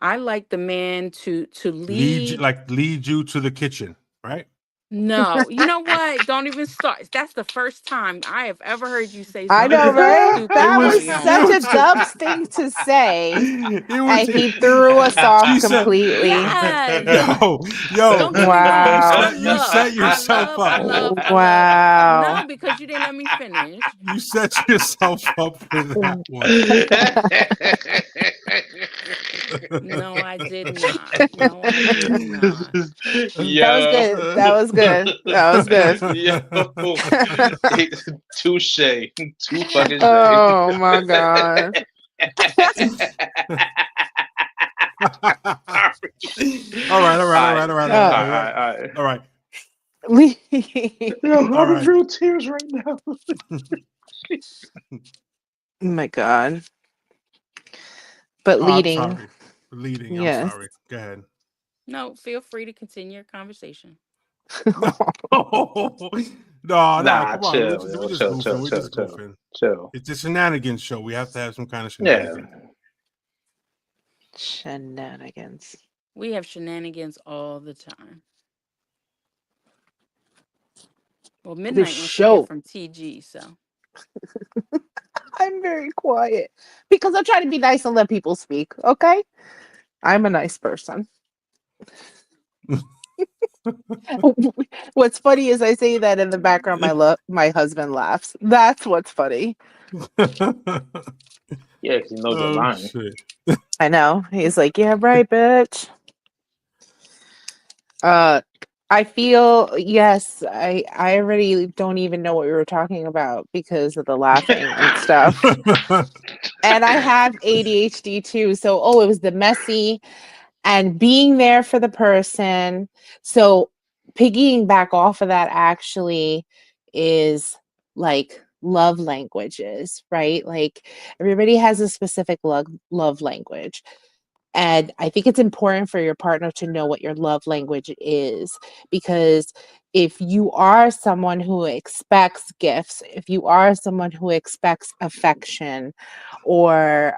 I like the man to lead. Lead you to the kitchen, right? No, you know what? Don't even start. That's the first time I have ever heard you say I know, something that right? it stupid, That was was William. such a it dumb thing to say. it was And he threw us off she said completely. Yes. yo Don't get me wrong. Wow. you set I yourself love, I up. love, I love. Wow. No, because you didn't let me finish. You set yourself up for that one. No, I did not. No, I did not. That was Yo. good. That was good. That was good. Yo. Touche. Too fucking shay. Oh my god. All right, all right, all Alright. right, all right, all right, Oh, all right, Alright. all right, Yo, all I'm in right. real tears right now. my god. But I'm leading, sorry. Leading. I'm yes. sorry. Go ahead. No, feel free to continue your conversation. No, no, Nah, come on. chill, We're yo. just Chill, goofing. chill, We're chill, just chill. goofing. Chill. It's a shenanigans show. We have to have some kind of Yeah. shenanigans. Shenanigans. We have shenanigans all the time. Well, The Midnight wants to hear show. from TG, so. I'm very quiet because I try to be nice and let people speak. Okay, I'm a nice person. What's funny is I say that in the background. My husband laughs. That's what's funny. Yeah, because he knows you're Oh lying. shit. I know. He's like, yeah, right, bitch. I feel yes. I already don't even know what we were talking about because of the laughing and stuff. And I have ADHD too. So, it was the messy and being there for the person. So, piggying back off of that actually is like love languages, right? Like everybody has a specific love language. And I think it's important for your partner to know what your love language is, because if you are someone who expects gifts, if you are someone who expects affection or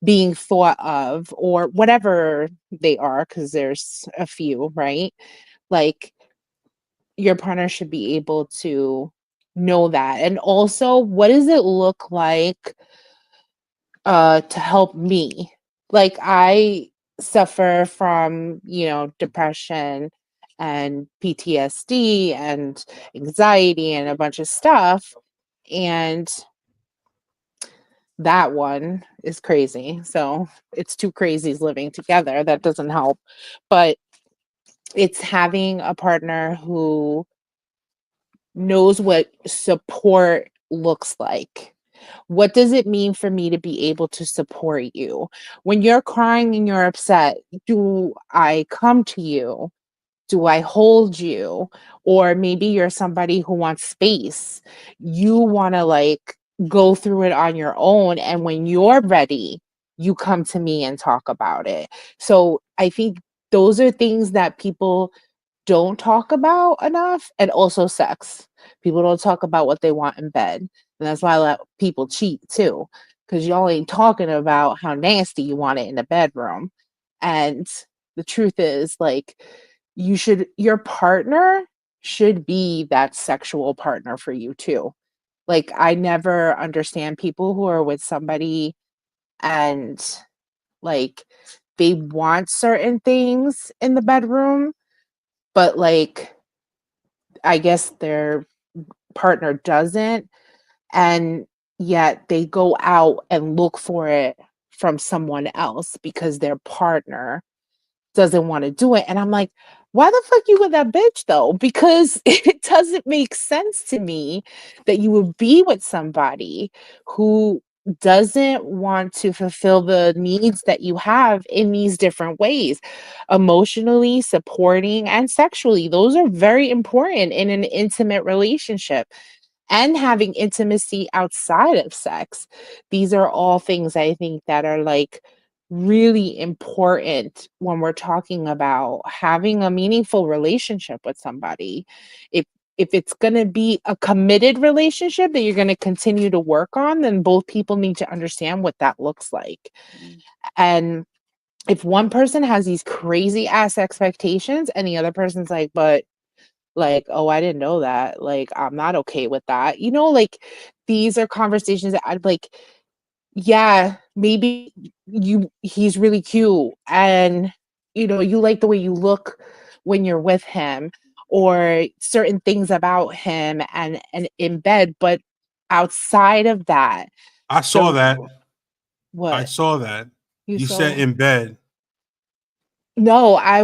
being thought of, or whatever they are, because there's a few, right? Like your partner should be able to know that. And also, what does it look like to help me? Like I suffer from, depression and PTSD and anxiety and a bunch of stuff. And that one is crazy. So it's two crazies living together. That doesn't help. But it's having a partner who knows what support looks like. What does it mean for me to be able to support you? When you're crying and you're upset, do I come to you? Do I hold you? Or maybe you're somebody who wants space. You want to like go through it on your own. And when you're ready, you come to me and talk about it. So I think those are things that people don't talk about enough. And also sex. People don't talk about what they want in bed. And that's why I let people cheat too. Because y'all ain't talking about how nasty you want it in the bedroom. And the truth is, like, your partner should be that sexual partner for you too. Like, I never understand people who are with somebody and like they want certain things in the bedroom, but like I guess their partner doesn't, and yet they go out and look for it from someone else because their partner doesn't want to do it. And I'm like, why the fuck you with that bitch though? Because it doesn't make sense to me that you would be with somebody who doesn't want to fulfill the needs that you have in these different ways, emotionally, supporting, and sexually. Those are very important in an intimate relationship, and having intimacy outside of sex. These are all things I think that are like really important when we're talking about having a meaningful relationship with somebody. If it's going to be a committed relationship that you're going to continue to work on, then both people need to understand what that looks like. Mm. And if one person has these crazy ass expectations and the other person's like, but like, oh, I didn't know that, like, I'm not okay with that, like, these are conversations that I'd like, yeah, maybe he's really cute, and you like the way you look when you're with him, or certain things about him and in bed, but outside of that, I saw the that. I what saw that. you You said saw? in bed. No, I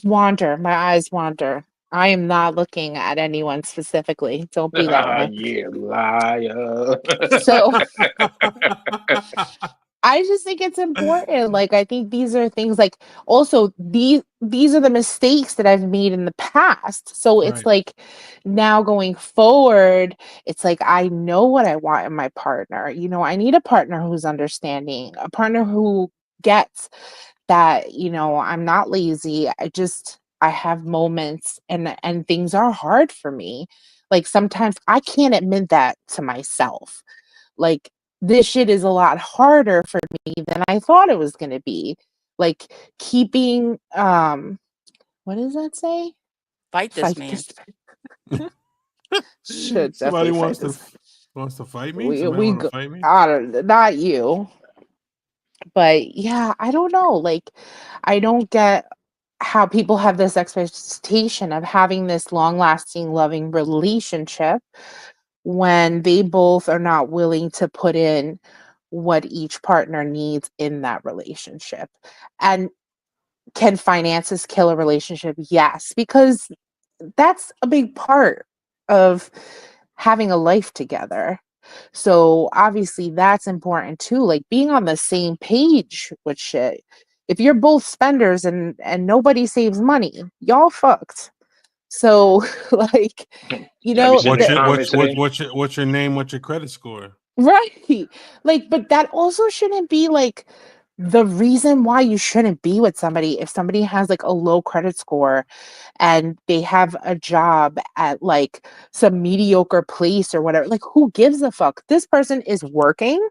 wander. My eyes wander. I am not looking at anyone specifically. Don't be that way. Yeah, liar. So I just think it's important. Like, I think these are things like, also these are the mistakes that I've made in the past. So it's Right. like now going forward, it's like I know what I want in my partner. I need a partner who's understanding, a partner who gets that, I'm not lazy. I have moments and things are hard for me. Like, sometimes I can't admit that to myself. Like, this shit is a lot harder for me than I thought it was going to be. Like, keeping what does that say? Fight this Fight man. this. Should Somebody definitely fight wants to this. fight me. Somebody We want to go fight me. not you, but yeah, I don't know. Like, I don't get how people have this expectation of having this long lasting loving relationship when they both are not willing to put in what each partner needs in that relationship. And can finances kill a relationship? Yes, because that's a big part of having a life together. So obviously that's important too. Like, being on the same page with shit. If you're both spenders and nobody saves money, y'all fucked. So like, Have you seen the What's the your comments today? what's your name? What's your credit score? right. Like, but that also shouldn't be like the reason why you shouldn't be with somebody. If somebody has like a low credit score and they have a job at like some mediocre place or whatever, like, who gives a fuck? This person is working,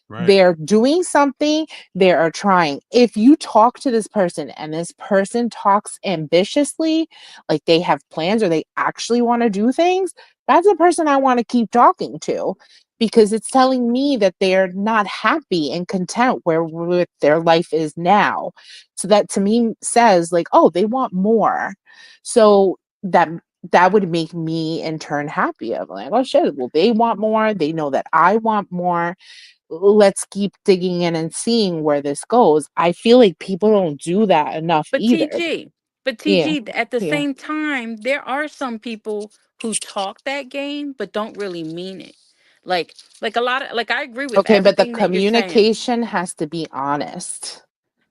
Right. they're doing something, they are trying. If you talk to this person and this person talks ambitiously, like they have plans or they actually want to do things, that's a person I want to keep talking to, because it's telling me that they're not happy and content where with their life is now. So that to me says like, oh, they want more. So that that would make me in turn happy. I'm like, oh shit, well, they want more. They know that I want more. Let's keep digging in and seeing where this goes. I feel like people don't do that enough But either. TG, but Yeah. TG, at the Yeah. same time, there are some people who talk that game but don't really mean it. Like a lot of, like, I agree with Okay, but the everything that you're saying. communication has to be honest.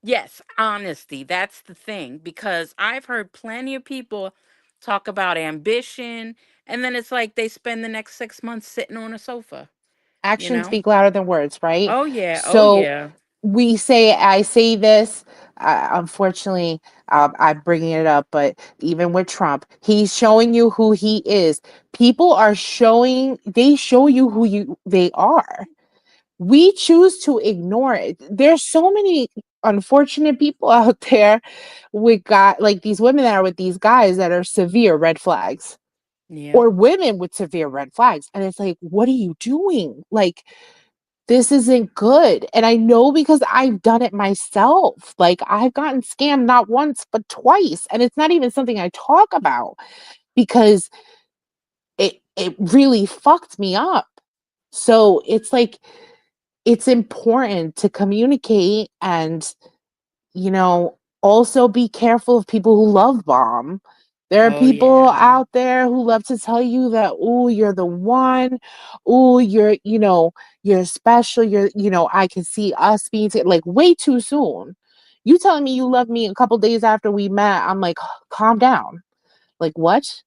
Yes, honesty, that's the thing, because I've heard plenty of people talk about ambition, and then it's like they spend the next 6 months sitting on a sofa, you Actions know? speak louder than words, right? Oh yeah, oh So yeah. I say this, unfortunately, I'm bringing it up, but even with Trump, he's showing you who he is. People are they show you they are. We choose to ignore it. There's so many unfortunate people out there with like these women that are with these guys that are severe red flags, Yeah. or women with severe red flags. And it's like, what are you doing? Like, this isn't good. And I know because I've done it myself. Like, I've gotten scammed not once, but twice. And it's not even something I talk about because it really fucked me up. So it's like, it's important to communicate and, also be careful of people who love bomb. There are Oh people yeah. out there who love to tell you that, oh, you're the one. Oh, you're special. I can see us being like way too soon. You telling me you love me a couple days after we met. I'm like, calm down. Like, what?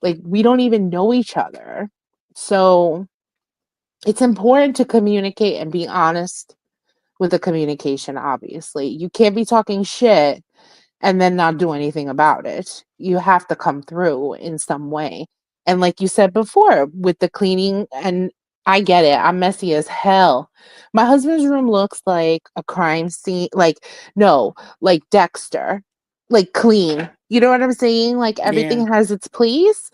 Like, we don't even know each other. So it's important to communicate and be honest with the communication. Obviously, you can't be talking shit and then not do anything about it. You have to come through in some way. And like you said before, with the cleaning, and I get it, I'm messy as hell. My husband's room looks like a crime scene, like, no, like Dexter, like clean. You know what I'm saying? Like, Yeah. everything has its place.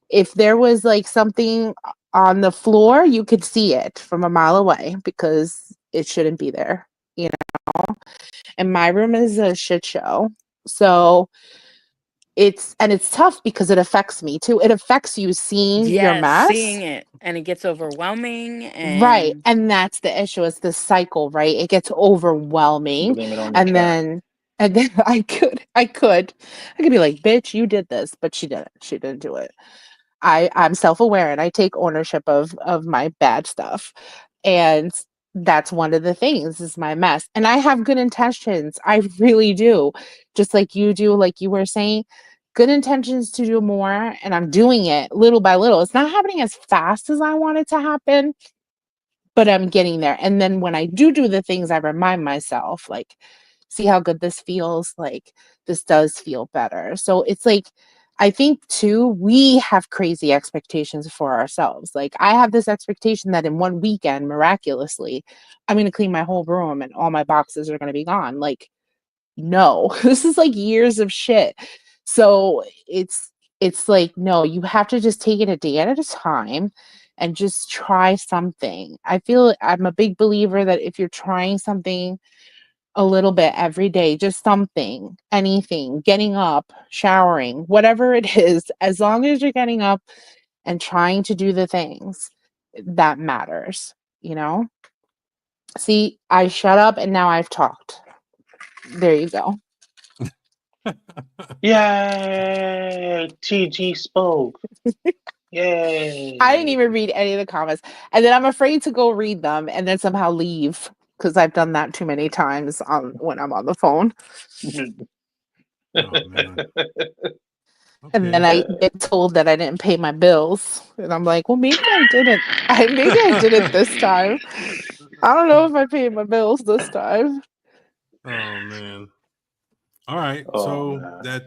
If there was like something on the floor, you could see it from a mile away because it shouldn't be there, you know? And my room is a shit show. So it's tough because it affects me too. It affects you seeing your Yes, mess. seeing it, and it gets overwhelming, Right. and And that's the issue. It's the cycle, right? It gets overwhelming. Blame it on the And cat. then I could be like, bitch, you did this, but she didn't. She didn't do it. I'm self-aware and I take ownership of my bad stuff. And that's one of the things is my mess. And I have good intentions. I really do. Just like you do, like you were saying, good intentions to do more. And I'm doing it little by little. It's not happening as fast as I want it to happen, but I'm getting there. And then when I do the things, I remind myself, like, see how good this feels. Like, this does feel better. So it's like, I think too, we have crazy expectations for ourselves. Like, I have this expectation that in one weekend, miraculously, I'm going to clean my whole room and all my boxes are going to be gone. Like, no, this is like years of shit. So it's like, no, you have to just take it a day at a time and just try something. I feel I'm a big believer that if you're trying something a little bit every day, just something, anything, getting up, showering, whatever it is, as long as you're getting up and trying to do the things that matters, you know? See, I shut up and now I've talked. There you go. Yay! TG spoke. I didn't Yay! even read any of the comments. And then I'm afraid to go read them and then somehow leave because I've done that too many times when I'm on the phone. Oh man. And then Okay. I get told that I didn't pay my bills. And I'm like, well, maybe I didn't. Maybe I did it this time. I don't know if I paid my bills this time. Oh man. All right. Oh So man,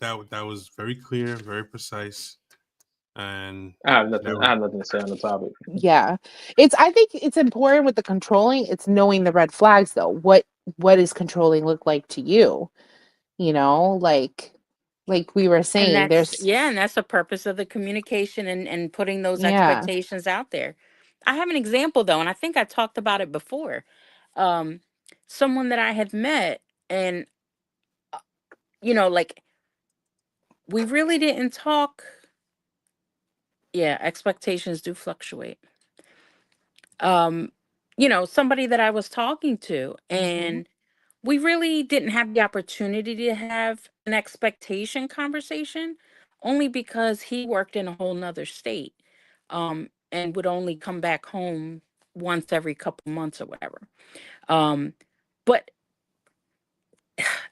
that was very clear, very precise, and I have nothing. never. I have nothing to say on the topic. Yeah. I think it's important with the controlling, it's knowing the red flags though. What does controlling look like to you? Like we were and saying, that's, there's yeah, and that's the purpose of the communication, and putting those yeah. expectations out there. I have an example though, and I think I talked about it before. Um, Someone that I had met, and like, we really didn't talk. Yeah, expectations do fluctuate. Um, somebody that I was talking to, Mhm. and we really didn't have the opportunity to have an expectation conversation, only because he worked in a whole nother state, and would only come back home once every couple months or whatever. Um, but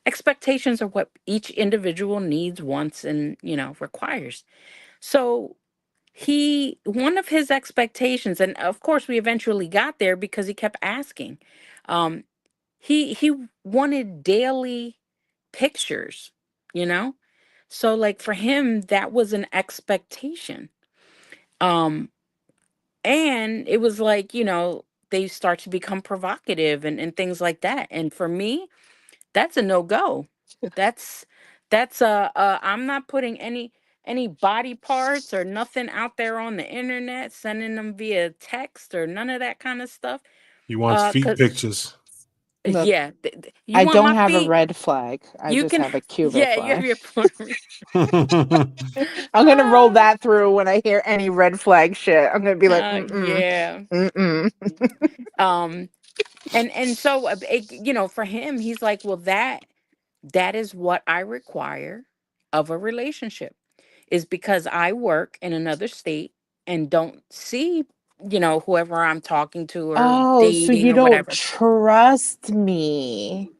expectations are what each individual needs, wants, and requires. So one of his expectations, and of course we eventually got there because he kept asking. um he wanted daily pictures, you know so like for him that was an expectation. um and it was like, they start to become provocative and things like that, and for me that's a no-go. That's I'm not putting any body parts or nothing out there on the internet, sending them via text or none of that kind of stuff. He wants feet Cuz pictures. Look, yeah, you I want don't my have a feet, red flag. I you just can have a Cuban yeah, you have flag. your Puerto Rican. I'm gonna roll Ah, that through when I hear any red flag shit. I'm gonna be like, yeah. mm. Um and so for him he's like, well, that is what I require of a relationship, is because I work in another state and don't see, whoever I'm talking to or Oh, so dating you or don't whatever. trust me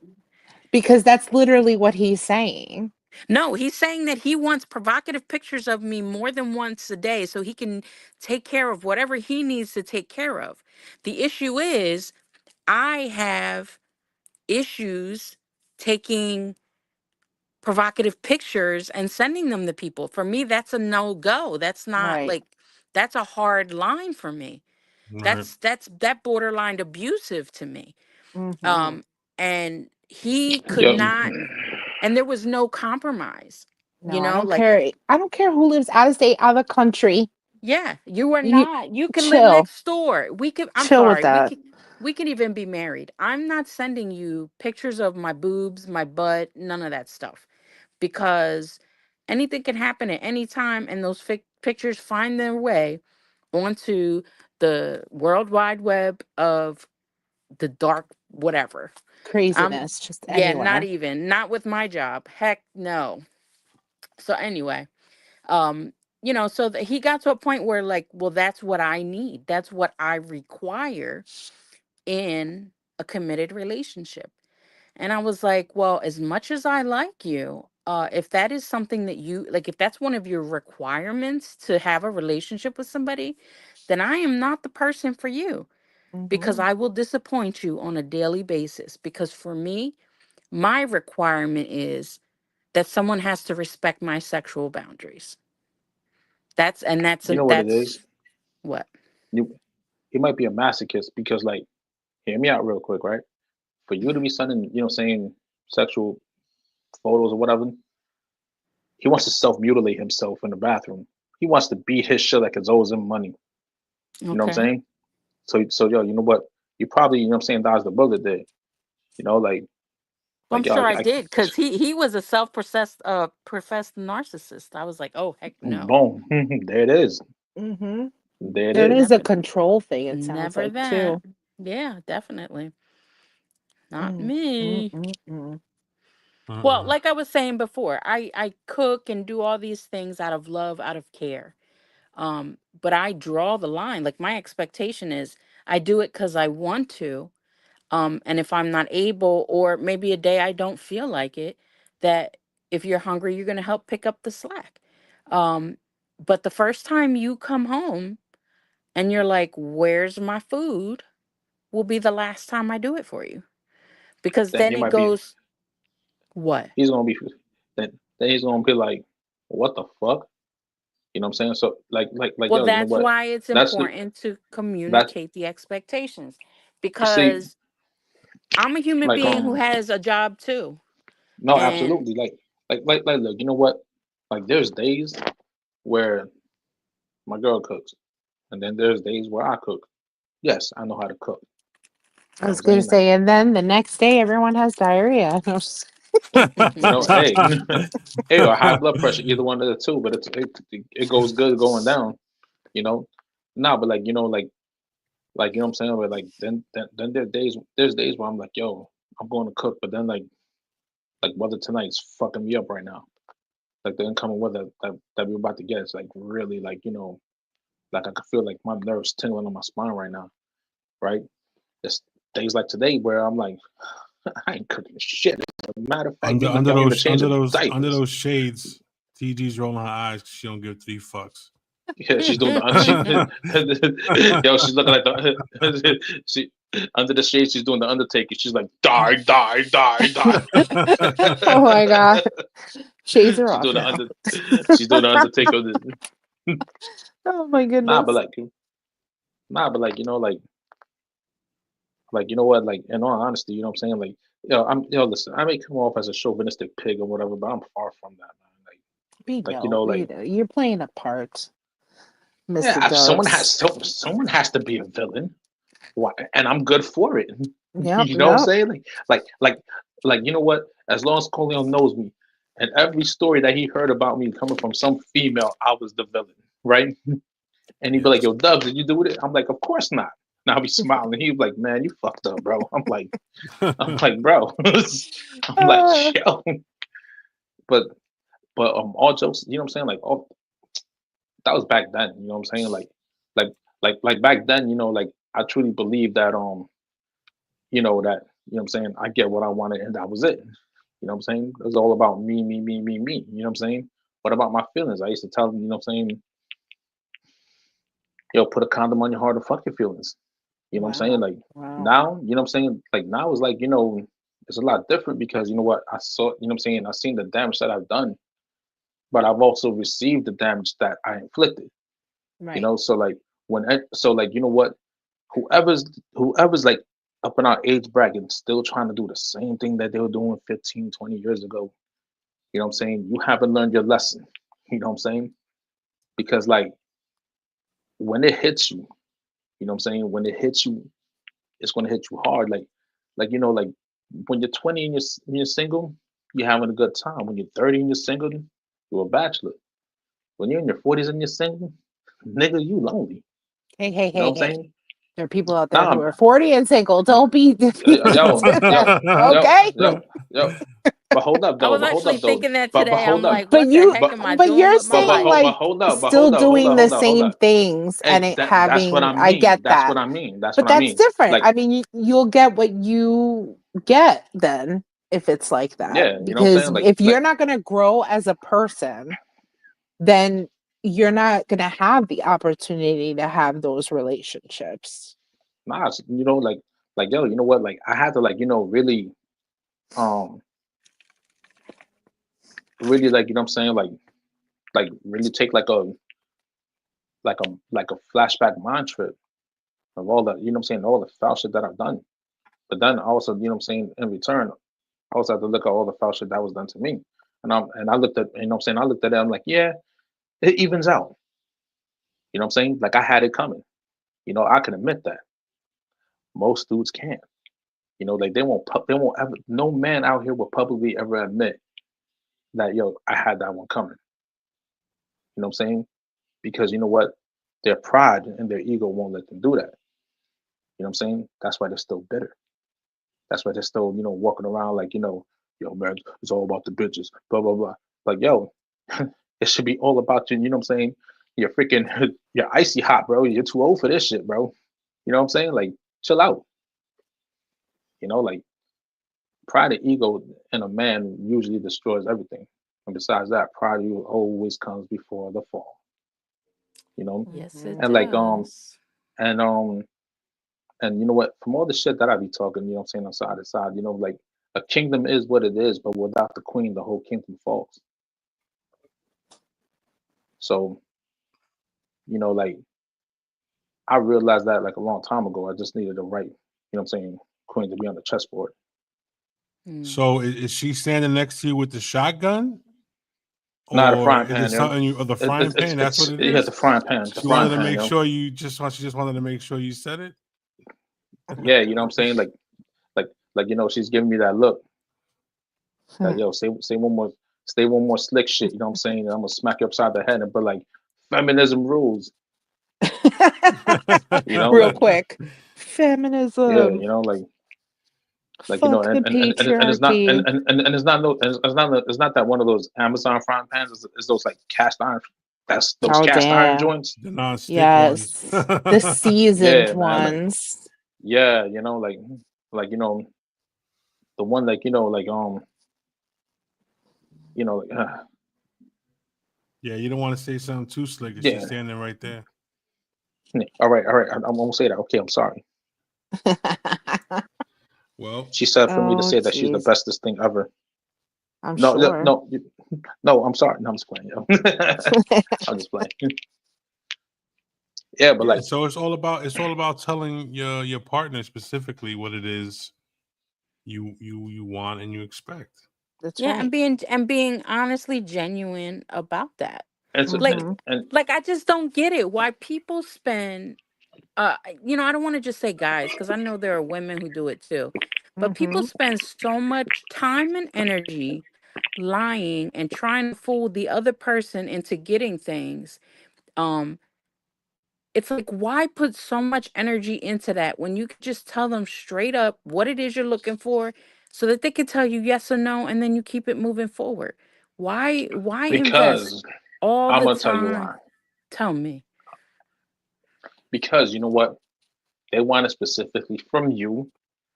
because that's literally what he's saying. No, he's saying that he wants provocative pictures of me more than once a day so he can take care of whatever he needs to take care of. The issue is I have issues taking provocative pictures and sending them to people. For me, that's a no go. That's not Right. like, that's a hard line for me. Right. That borderline abusive to me. Mm-hmm. Um and he could Yo, not, and there was no compromise. No, I don't Like, care. I don't care who lives out of state, out of the country. yeah, you are You not. You can live chill, next door. I'm chill with sorry. that. We can even be married. I'm not sending you pictures of my boobs, my butt, none of that stuff, because anything can happen at any time, and those pictures find their way onto the world wide web of the dark whatever. Craziness, just Yeah, not anywhere. even, not with my job. Heck no. So anyway, um so that he got to a point where, like, well, that's what I need, that's what I require in a committed relationship. And I was like, well, as much as I like you, if that is something that you like, if that's one of your requirements to have a relationship with somebody, then I am not the person for you, because Mm-hmm. I will disappoint you on a daily basis. Because for me, my requirement is that someone has to respect my sexual boundaries. you know what it is? That's what. You he might be a masochist because like, hear me out real quick, right? For you to be sending, saying sexual photos or whatever, he wants to self mutilate himself in the bathroom. He wants to beat his shit like it's owes him money. You know what I'm Okay. saying? So yo, you know what? You probably, dodged the bullet there. You know, Well, I'm yo, sure I did, because he was a self-professed professed narcissist. I was like, oh heck no. boom, there it is. Mm-hmm. There it It is. is a Never, control thing, it sounds never like that. too. Yeah, definitely not Mm, mm, me. mm, mm. Well, Mm-mm. like I was saying before, I cook and do all these things out of love, out of care. But I draw the line. Like, my expectation is I do it because I want to. And if I'm not able, or maybe a day I don't feel like it, that if you're hungry, you're going to help pick up the slack. Um, but the first time you come home and you're like, where's my food, will be the last time I do it for you. Because Then then he it might be. goes, what? He's gonna be. Then he's gonna be like, what the fuck? You know what I'm saying? So like Well, yo, you know that's what? why it's That's the important to that's communicate the expectations, you see, because I'm a human like being who has a job too. no, And absolutely. Like look, you know what? Like there's days where my girl cooks, and then there's days where I cook. Yes, I know how to cook. I You know what was I'm gonna saying? Like say, and then the next day everyone has diarrhea. You know, hey, hey, or high blood pressure, either one of the two. But it goes good going down. You know, nah, but like you know what I'm saying. But like then there's days where I'm like, yo, I'm going to cook, but then like weather tonight's fucking me up right now. Like the incoming weather that we're about to get is like really like like I could feel like my nerves tingling on my spine right now. Right? It's days like today where I'm like, I ain't cooking shit. As a matter of fact, y'all need to change the under diapers. those shades, TG's rolling her eyes 'cause she don't give 3 fucks. Yeah, she's doing yo, she's looking like the she under the shade. She's doing the Undertaker. She's like, die, die, die, die. Oh my god. Shades are she's off doing the now. she's doing the Undertaker. Oh my Nah, goodness. but like, like you know what, like in all honesty, you know what I'm saying, like listen, I may come off as a chauvinistic pig or whatever, but I'm far from that, man. We Like know, we like know. You're playing a part, yeah, Mr. Dubs. someone has to be a villain. Why? And I'm good for it. Yep, You know what I'm yep. saying? Like you know what? As long as Corleone knows me, and every story that he heard about me coming from some female, I was the villain, right? And he'd be like, Yes. "Yo, Dubs, did you do it?" I'm like, "Of course not." And I'll be smiling. He'd be like, "Man, you fucked up, bro." I'm like, bro. I'm like, Uh, yo. But all jokes, you know what I'm saying? Like, all that was back then. You know what I'm saying? Like, like back then, like I truly believe that that what I'm saying, I get what I wanted and that was it. You know what I'm saying? It was all about me, me, me, me, me. You know what I'm saying? What about my feelings? I used to tell them, you know what I'm saying, yo, put a condom on your heart and fuck your feelings. You know what I'm saying? wow. Like Wow. now, you know what I'm saying? Like now it's like, it's a lot different because you know what? I saw, you know what I'm saying? I've seen the damage that I've done, but I've also received the damage that I inflicted. Right. So like so like you know what? Whoever's like up in our age bracket still trying to do the same thing that they were doing 15, 20 years ago. You know what I'm saying? You haven't learned your lesson. You know what I'm saying? Because like when it hits you, you know what I'm saying? When it hits you, it's gonna hit you hard. Like when you're 20 and you're single, you're having a good time. When you're 30 and you're single, you're a bachelor. When you're in your 40s and you're single, nigga, you lonely. Hey, hey, You know hey, what I'm hey. saying? There are people out there Nah, who are 40 and single. Don't be defeated yo, to yo, that. yo, Okay? yo. But hold up I though. was But hold actually up though. thinking that But today. hold I'm up. like, But what the you heck am I but doing you're with my saying life? but like hold up. But still hold up. Hold doing up. the Hold up. Hold same up. things and And it that's what having I I mean. get That's what that. I mean. That's But what I that's mean. different. Like, I mean, you'll get what you get then if it's like that. yeah, you know what I'm Because saying? if you're not going to grow as a person, then you're not going to have the opportunity to have those relationships. nah, yo, you know what? Like, I had to really, um, really like, you know what I'm saying? Like really take like a flashback mind trip of all the, you know what I'm saying, all the foul shit that I've done. But then also, you know what I'm saying, in return, I also have to look at all the foul shit that was done to me. And I looked at, you know what I'm saying, I looked at it, I'm like, yeah, it evens out. You know what I'm saying? Like I had it coming. I can admit that. Most dudes can't. Like they won't ever, no man out here will publicly ever admit that, yo, I had that one coming. You know what I'm saying? Because you know what? Their pride and their ego won't let them do that. You know what I'm saying? That's why they're still bitter. That's why they're still, walking around like, yo, man, it's all about the bitches, blah, blah, blah. Like, yo, it should be all about you. You know what I'm saying? You're freaking, you're icy hot, bro. You're too old for this shit, bro. You know what I'm saying? Like, chill out. Like pride and ego in a man usually destroys everything. And besides that, pride always comes before the fall. You know, Yes, it and like does. and and you know what? From all the shit that I be talking, you know what I'm saying, on side to side, like a kingdom is what it is, but without the queen, the whole kingdom falls. So, like I realized that like a long time ago. I just needed the right, what I'm saying, queen to be on the chessboard. Mm. So is she standing next to you with the shotgun? Not a Or frying is it pan, yo. something or the frying pan? That's what it You hit is. the frying pan, She wanted to make yo. sure she just wanted to make sure you said it. Yeah, you know what I'm saying, like she's giving me that look. Like, yo, say one more slick shit. You know what I'm saying? And I'm gonna smack you upside the head and be like, feminism rules. You know, Real like, quick. yeah, Feminism. you know, like you know, Fuck the and it's not patriarchy. and it's not no it's not that one of those Amazon frying pans. It's those like cast iron. That's those Oh cast iron damn. joints. The non-stick ones. Yes. The seasoned Yeah, man. Like, ones. yeah, you know, like you know, the one like you know, like, Yeah, you don't want to say something too slick if she's yeah. standing right there. All right, all right. I won't say that. Okay, I'm sorry. Well, She said for me to Oh say that she's the jeez. bestest thing ever. I'm No, no, sure. no, no. I'm sorry. No, I'm just playing. Yo. I'm just playing. Yeah, but yeah. like, So it's all about telling your partner specifically what it is you want and you expect. That's Yeah, right. and being honestly genuine about that. it's a, Like Mm-hmm. and like I just don't get it why people spend I don't want to just say guys because I know there are women who do it too. But people Mm-hmm. spend so much time and energy lying and trying to fool the other person into getting things. Um it's like why put so much energy into that when you could just tell them straight up what it is you're looking for so that they can tell you yes or no and then you keep it moving forward. Why invest because all I'm the gonna tell you time? why. Tell me. Because you know what, they want it specifically from you.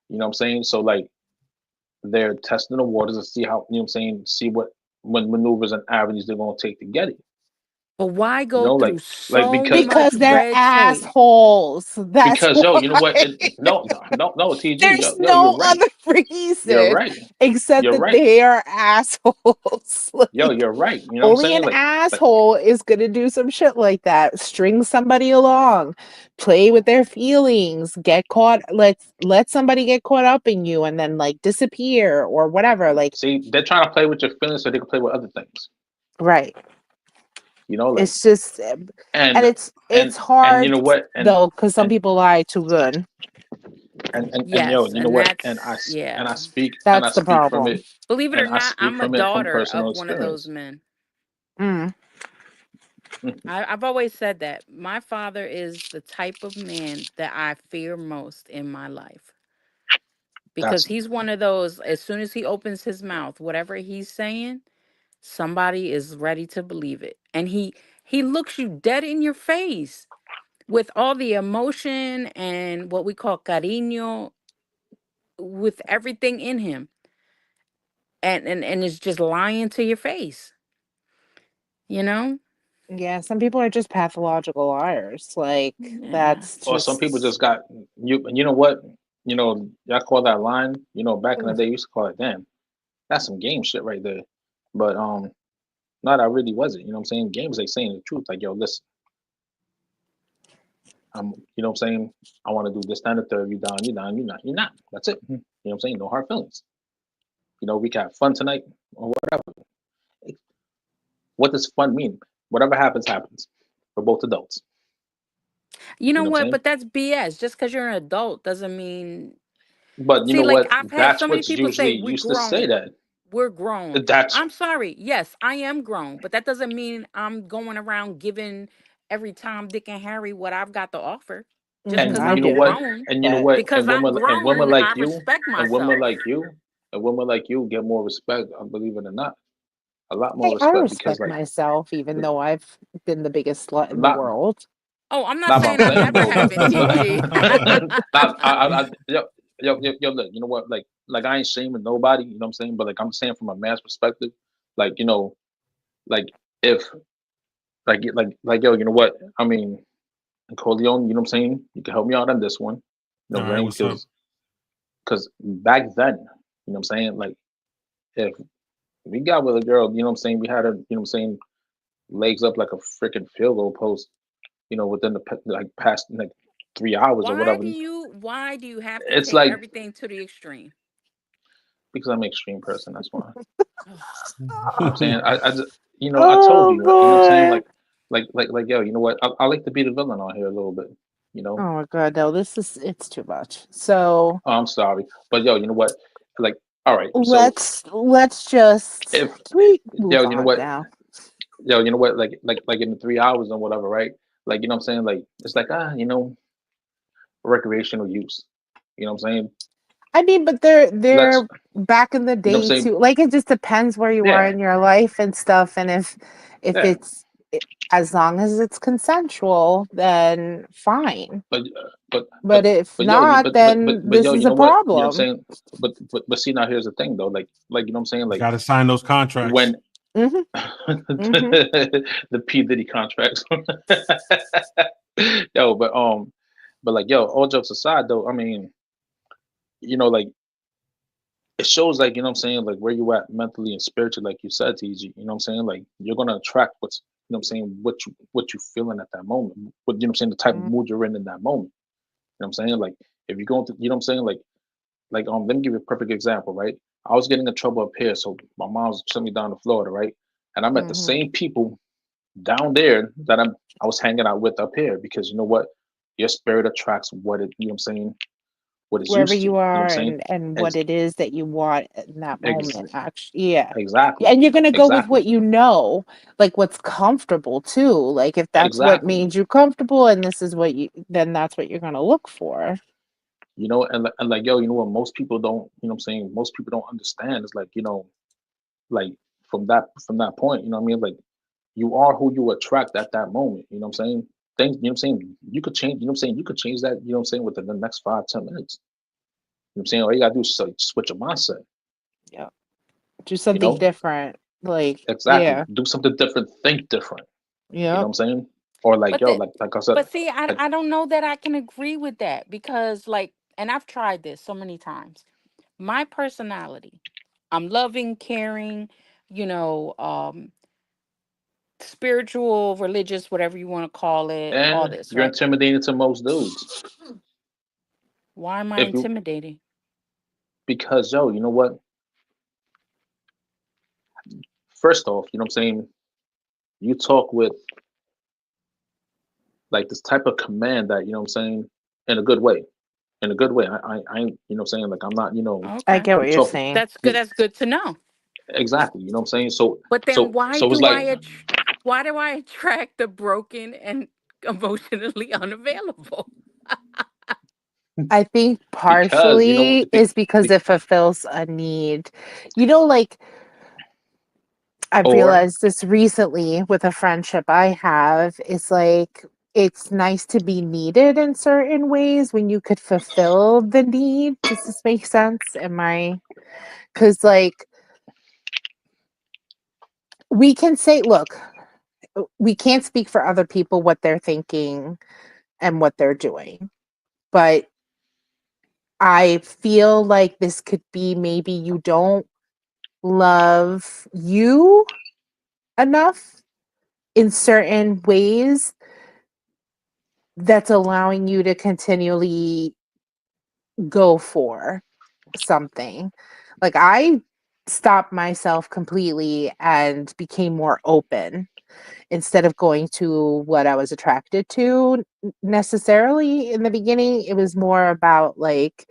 You know what I'm saying? So like, they're testing the waters to see how, you know what I'm saying, see what maneuvers and avenues they're gonna take to get it. But why You go know, through like so Because much they're red tape? assholes. That's because yo, why. you know what? No, TG, There's yo, you're no right. other You're reason right. except You're that right. they are assholes. Yo, Like, you're right. You know what I'm only an saying? Like asshole is gonna do some shit like that. String somebody along, play with their feelings, get caught. Let somebody get caught up in you, and then like disappear or whatever. Like, see, they're trying to play with your feelings so they can play with other things. right? You know, like It's just, and and it's and you hard know what? though because some And people lie too good. and yo, Yes, you know and what? that's And I yeah. That's the from it problem. Believe it or not, I'm a from daughter personal of one of those experience. men. Mm, Mhm. I've always said that my father is the type of man that I fear most in my life because That's he's one of those. As soon as he opens his mouth, whatever he's saying, somebody is ready to believe it, and he looks you dead in your face with all the emotion and what we call cariño, with everything in him, and is just lying to your face. You know? yeah, some people are just pathological liars. Like Yeah. that's or some people just just got you. You know what? You know, y'all call that line. You know, back in the oof. day, you used to call it. Damn, that's some game shit right there. But no, that really wasn't. You know what I'm saying? Games like saying the truth. Like, yo, listen, you know what I'm saying? I want to do this, that, and the third. You down, you down, you not, you not. That's it. You know what I'm saying? No hard feelings. You know, we can have fun tonight or whatever. What does fun mean? Whatever happens, happens. We're both adults. You You know know what I'm what? saying? But that's BS. Just because you're an adult doesn't mean. But you See, know like what? I've had That's so many what's people say, usually we're used to say grown. that. We're grown. That's I'm sorry. Yes, I am grown. But that doesn't mean I'm going around giving every Tom, Dick, and Harry what I've got to offer just Mhm, because I you know I'm what? do, grown. And you know but what? Because I'm And women grown, like I you, respect and women myself. like you, and women like you get more respect. Believe it or not, a lot more I respect because respect like myself, even though I've been the biggest slut in the not world. Oh, I'm not not what I'm saying I saying never though. haven't, TG. Not yo, look, you know what? Like I ain't shaming nobody. You know what I'm saying? But like I'm saying from a man's perspective, like you know, like if yo, you know what? I mean, Corleone, you know what I'm saying? You can help me out on this one. You know All what I'm right, saying? what's up? Because back then, you know what I'm saying? Like if we got with a girl, you know what I'm saying? We had her, you know what I'm saying, legs up like a freaking field goal post, you know, within the like past like 3 hours or whatever. Why do you have to It's take like everything to the extreme? because I'm an extreme person. That's why. You know what I'm Oh, saying? I just, you know, I told oh you, you know what I'm saying? boy. Like, yo, you know what? I like to be the villain on here a little bit, you know? Oh my god, no, it's too much. So Oh, I'm sorry. But yo, you know what? Like All right. So let's just if can we move yo, you know on what? now? Yo, you know what? Like in the 3 hours and whatever, right? Like you know what I'm saying? Like it's like recreational use. You know what I'm saying? I mean, but Let's they're back in the you know what day I'm saying? too. Like it just depends where you are Yeah, in your life and stuff. And if yeah. it's as long as it's consensual, then fine. But but But if but yo, not, then but this yo, is you a know what? You know what I'm problem. saying? But see now here's the thing though. Like you know what I'm saying? You Like got to sign those contracts. when Hmm. Hmm. the P Diddy contracts. Yo, but like yo, all jokes aside though, I mean, like it shows like, you know what I'm saying, like where you at mentally and spiritually, like you said, TG, you know what I'm saying? Like you're gonna attract what's you know what I'm saying, what you feeling at that moment. What you know what I'm saying, the type of mood you're in that moment. You know what I'm saying? Like if you're going to you know what I'm saying, like let me give you a perfect example, right? I was getting in trouble up here, so my mom's sent me down to Florida, right? And I met the Hmm. same people down there that I was hanging out with up here because you know what? Your spirit attracts what it you know what I'm saying, what it's Wherever used to. you You know what I'm are saying? and what Ex- it is that you want in that ex- moment, actually. Yeah. exactly. And you're going to go with Exactly. what you know, like what's comfortable too. Like if that's what Exactly. made you comfortable and this is what you, then that's what you're going to look for. And like yo, you know what most people don't, you know what I'm saying, most people don't understand is like, like from that point, you know what I mean? Like you are who you attract at that moment, you know what I'm saying? Things, you know what I'm saying, you could change, you know what I'm saying, you could change that, you know what I'm saying, within the next 5, 10 minutes. You know what I'm saying? All you gotta do is like, switch your mindset, Yeah. Do you something know? different. Like, Exactly. yeah. Do something different, think different. You know Yep. what I'm saying? Or like, But yo, the like I said, but see, I like I don't know that I can agree with that because like, and I've tried this so many times. My personality, I'm loving, caring, you know, spiritual, religious, whatever you want to call it, all and this, you're right? intimidating to most dudes. Why am I If you intimidating? Because yo, you know what? First off, you know what I'm saying? You talk with like this type of command that, you know what I'm saying, in a good way. In a good way. I ain't, you know what I'm saying? Like I'm not, I Okay. get what you you're talk saying. That's good. you, That's good to know. exactly, you know what I'm saying? So But then so why so it's do like why do I attract the broken and emotionally unavailable? I think because partially is because be- it fulfills a need. You know, like I've or realized this recently with a friendship I have. It's like it's nice to be needed in certain ways when you could fulfill the need. Does this make sense? Am I? Because, like, we can say, look, we can't speak for other people what they're thinking and what they're doing. But I feel like this could be maybe you don't love you enough in certain ways that's allowing you to continually go for something. Like I stopped myself completely and became more open instead of going to what I was attracted to necessarily in the beginning. It was more about like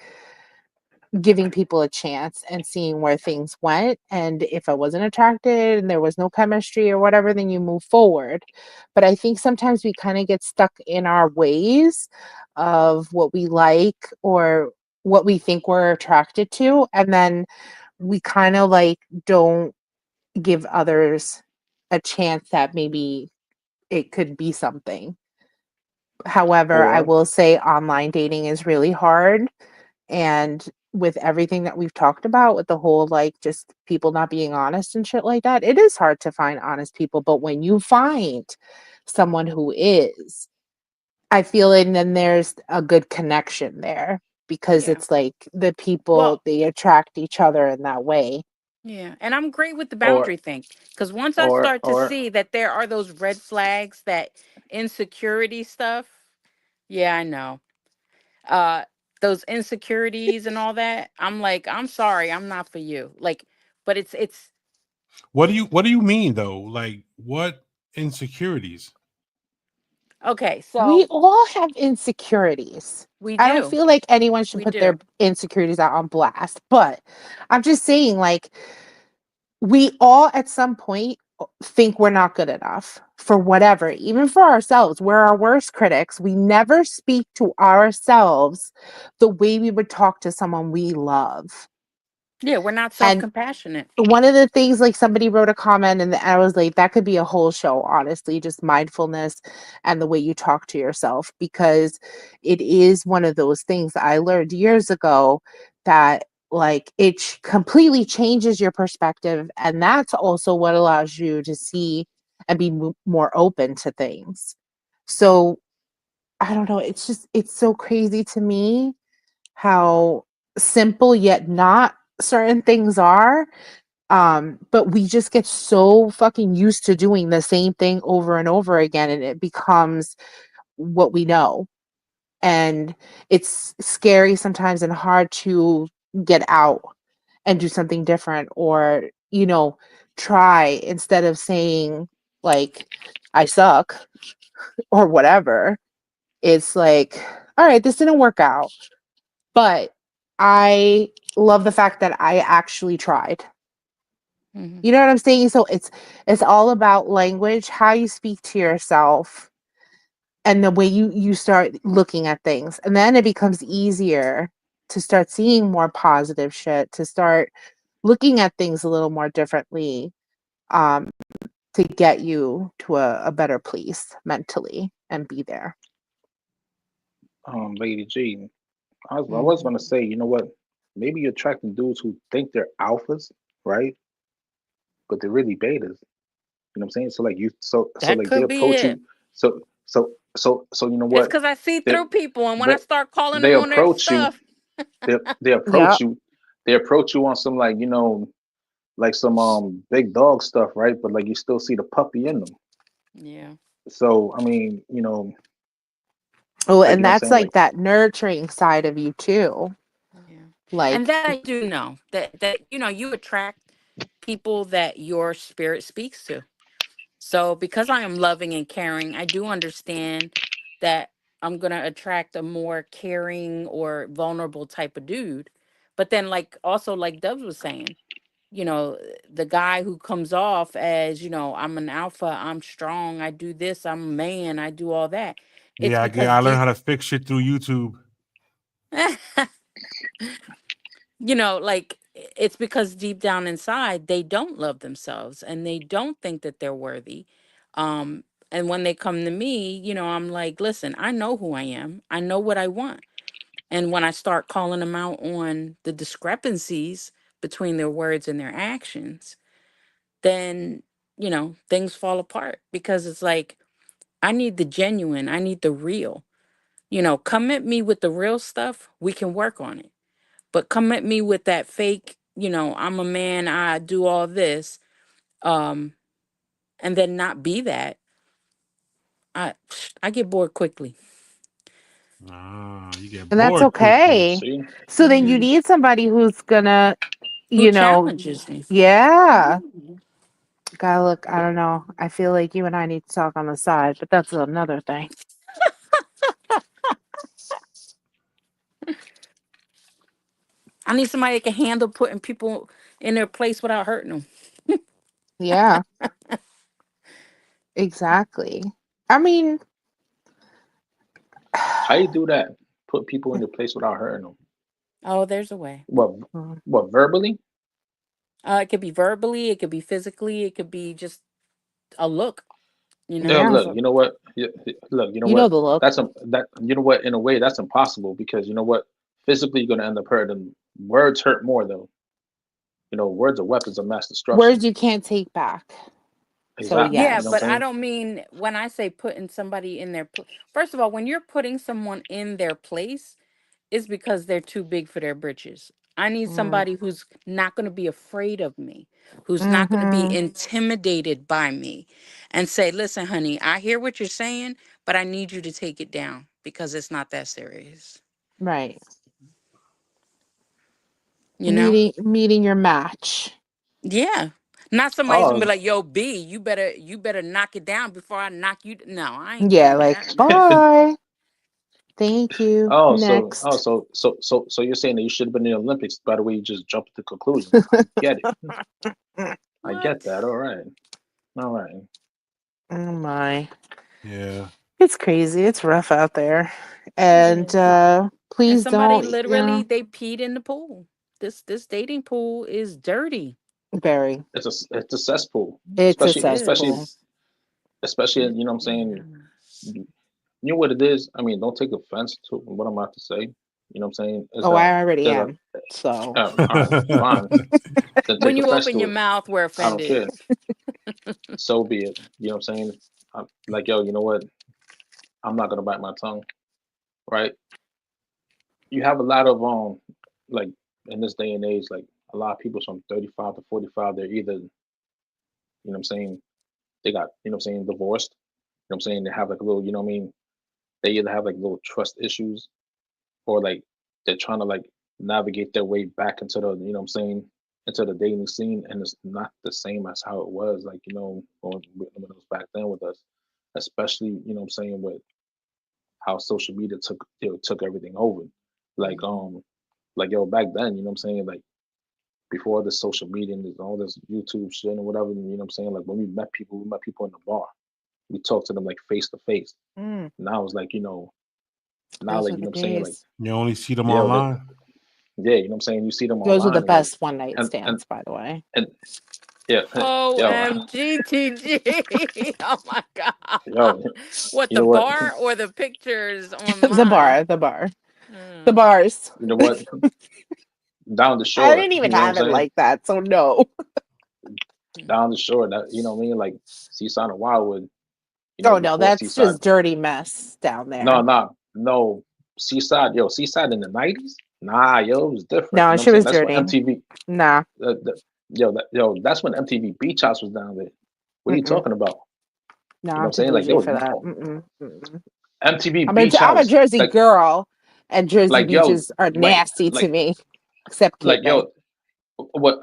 giving people a chance and seeing where things went. And if I wasn't attracted and there was no chemistry or whatever, then you move forward. But I think sometimes we kind of get stuck in our ways of what we like or what we think we're attracted to. And then we kind of like don't give others a chance that maybe it could be something. However, I or will say online dating is really hard, and with everything that we've talked about, with the whole like just people not being honest and shit like that, it is hard to find honest people. But when you find someone who is, I feel and then there's a good connection there because Yeah. it's like the people Well, they attract each other in that way. yeah, and I'm great with the or boundary thing because once I or start to or see that there are those red flags, that insecurity stuff, yeah, I know. Uh, those insecurities and all that, I'm like, I'm sorry, I'm not for you. Like, but it's What do you mean though? Like what insecurities? Okay, We so all have insecurities. we I don't do. feel like anyone should We put their do. insecurities out on blast, but I'm just saying, like, we all at some point think we're not good enough for whatever, even for ourselves. We're our worst critics. We never speak to ourselves the way we would talk to someone we love. Yeah, we're not And self-compassionate. one of the things, like, somebody wrote a comment and I was like, that could be a whole show, honestly, just mindfulness and the way you talk to yourself, because it is one of those things I learned years ago that, like, it completely changes your perspective, and that's also what allows you to see and be more open to things. So I don't know, it's just, it's so crazy to me how simple yet not certain things are, but we just get so fucking used to doing the same thing over and over again, and it becomes what we know. And it's scary sometimes and hard to get out and do something different, or, try, instead of saying, like, I suck or whatever. It's like, all right, this didn't work out, but I love the fact that I actually tried. Hmm. You know what I'm saying? So it's all about language, how you speak to yourself, and the way you start looking at things. And then it becomes easier to start seeing more positive shit, to start looking at things a little more differently, um, to get you to a better place mentally and be there. Lady G, I was Hmm. gonna say, you know what? Maybe you're attracting dudes who think they're alphas, right? But they're really betas. You know what I'm saying? So like so That like they could be approach it. you. So you know It's what? because I see They through people, and when I they start calling they them on their approach you. stuff, They Yeah. approach you. They approach you on some, like, like some big dog stuff, right? But like you still see the puppy in them. yeah, So I mean, Oh, like, and I'm that's saying, like like, that nurturing side of you too. yeah, and Like, that I do know that you attract people that your spirit speaks to. So because I am loving and caring, I do understand that I'm gonna attract a more caring or vulnerable type of dude. But then, like, also, like Dubs was saying, you know, the guy who comes off as, I'm an alpha, I'm strong, I do this, I'm a man, I do all that. It's Yeah, because I learned how deep, to fix shit through YouTube. like, it's because deep down inside they don't love themselves and they don't think that they're worthy. Um, and when they come to me, I'm like, listen, I know who I am, I know what I want. And when I start calling them out on the discrepancies between their words and their actions, then things fall apart, because it's like, I need the genuine, I need the real. Come at me with the real stuff, we can work on it. But come at me with that fake, I'm a man, I do all this, um and then not be that. I get bored quickly. Ah, you get and that's bored quickly. okay. see, So then you Hmm. need somebody who's gonna, Who you know, challenges me. yeah. Gotta look, I don't know. I feel like you and I need to talk on the side, but that's another thing. I need somebody that can handle putting people in their place without hurting them. Yeah, exactly. I mean, how you do that? Put people in their place without hurting them. Oh, there's a way. What? mm, What? Verbally? It could be verbally, it could be physically, it could be just a look, Yeah, yeah, look, so you know what? Look, you know you know what? the look. That you know what? In a way, that's impossible, because you know what? Physically, you're gonna end up hurting them. Words hurt more, though. Words are weapons of mass Words destruction. you can't take back. So Exactly. yeah, You know what yes. but I'm I saying? don't mean when I say putting somebody in their first of all, when you're putting someone in their place, it's because they're too big for their britches. I need Mm, somebody who's not going to be afraid of me, who's not going to be mm-hmm. intimidated by me, and say, listen, honey, I hear what you're saying, but I need you to take it down because it's not that serious. Right. You know? Meeting your match. Yeah. Not somebody's gonna be Oh, like, "Yo, B, you better knock it down before I knock you." No, I ain't Yeah, doing like, that. bye. Thank you. Next. so you're saying that you should have been in the Olympics? By the way, you just jumped to conclusions. I get it. I get What? that. All right. Oh my. Yeah. It's crazy. It's rough out there. It And is. And please somebody don't, literally they peed in the pool. This dating pool is dirty. bury. It's a cesspool, It's a especially It especially cesspool. is. especially It you know what I'm saying. is. You know what it is. I mean, don't take offense to what I'm about to say. You know what I'm saying? Is Oh, that I already there's a am. So all right, fine. Then When take you offense open to your it. mouth, we're I don't offended. care. So be it. You know what I'm saying? I'm like, yo, you know what? I'm not gonna bite my tongue, right? You have a lot of like in this day and age, like a lot of people from 35 to 45, they're either, you know what I'm saying, they got, you know what I'm saying, divorced. You know what I'm saying? They have like a little, you know what I mean? They either have like little trust issues or like they're trying to like navigate their way back into the, you know what I'm saying, into the dating scene, and it's not the same as how it was, like, you know, when it was back then with us, especially, you know what I'm saying, with how social media took everything over. Like like yo, back then, you know what I'm saying, like before the social media and all this YouTube shit and whatever, you know what I'm saying, like when we met people in the bar. We talked to them like face to face. mm, Now it's like, you know, now those like, were you know the what I'm saying, like, days. You only see them yo, that, online. yeah, you know what I'm saying, you see them Those were the online and like, best one night and and stands, by the way. and yeah, yo, OMGTG. Oh my God. yo, What, you the know what, bar or the pictures the online? bar, the bar, the Mm. bars. you know what, down the I shore, didn't even you know what I'm have it saying, like that, so no. down the shore, that, you know what I mean, like Seaside and Wildwood, you know, Oh no, before that's Seaside. just dirty mess down No, there. no. Seaside, yo, Seaside in the '90s. Nah, yo, it was different. You No, know what I'm she saying? was That's when dirty. MTV. Nah. Yo, that's when MTV Beach House was down there. What are you Mm-mm. talking about? No, You know what I'm I'm too saying? Like, bougie yo, for that. Mm-mm. Mm-mm. MTV I'm a, Beach I'm a House. Jersey girl, and Jersey Yo, beaches are like, nasty to me, except Cape May. yo, what?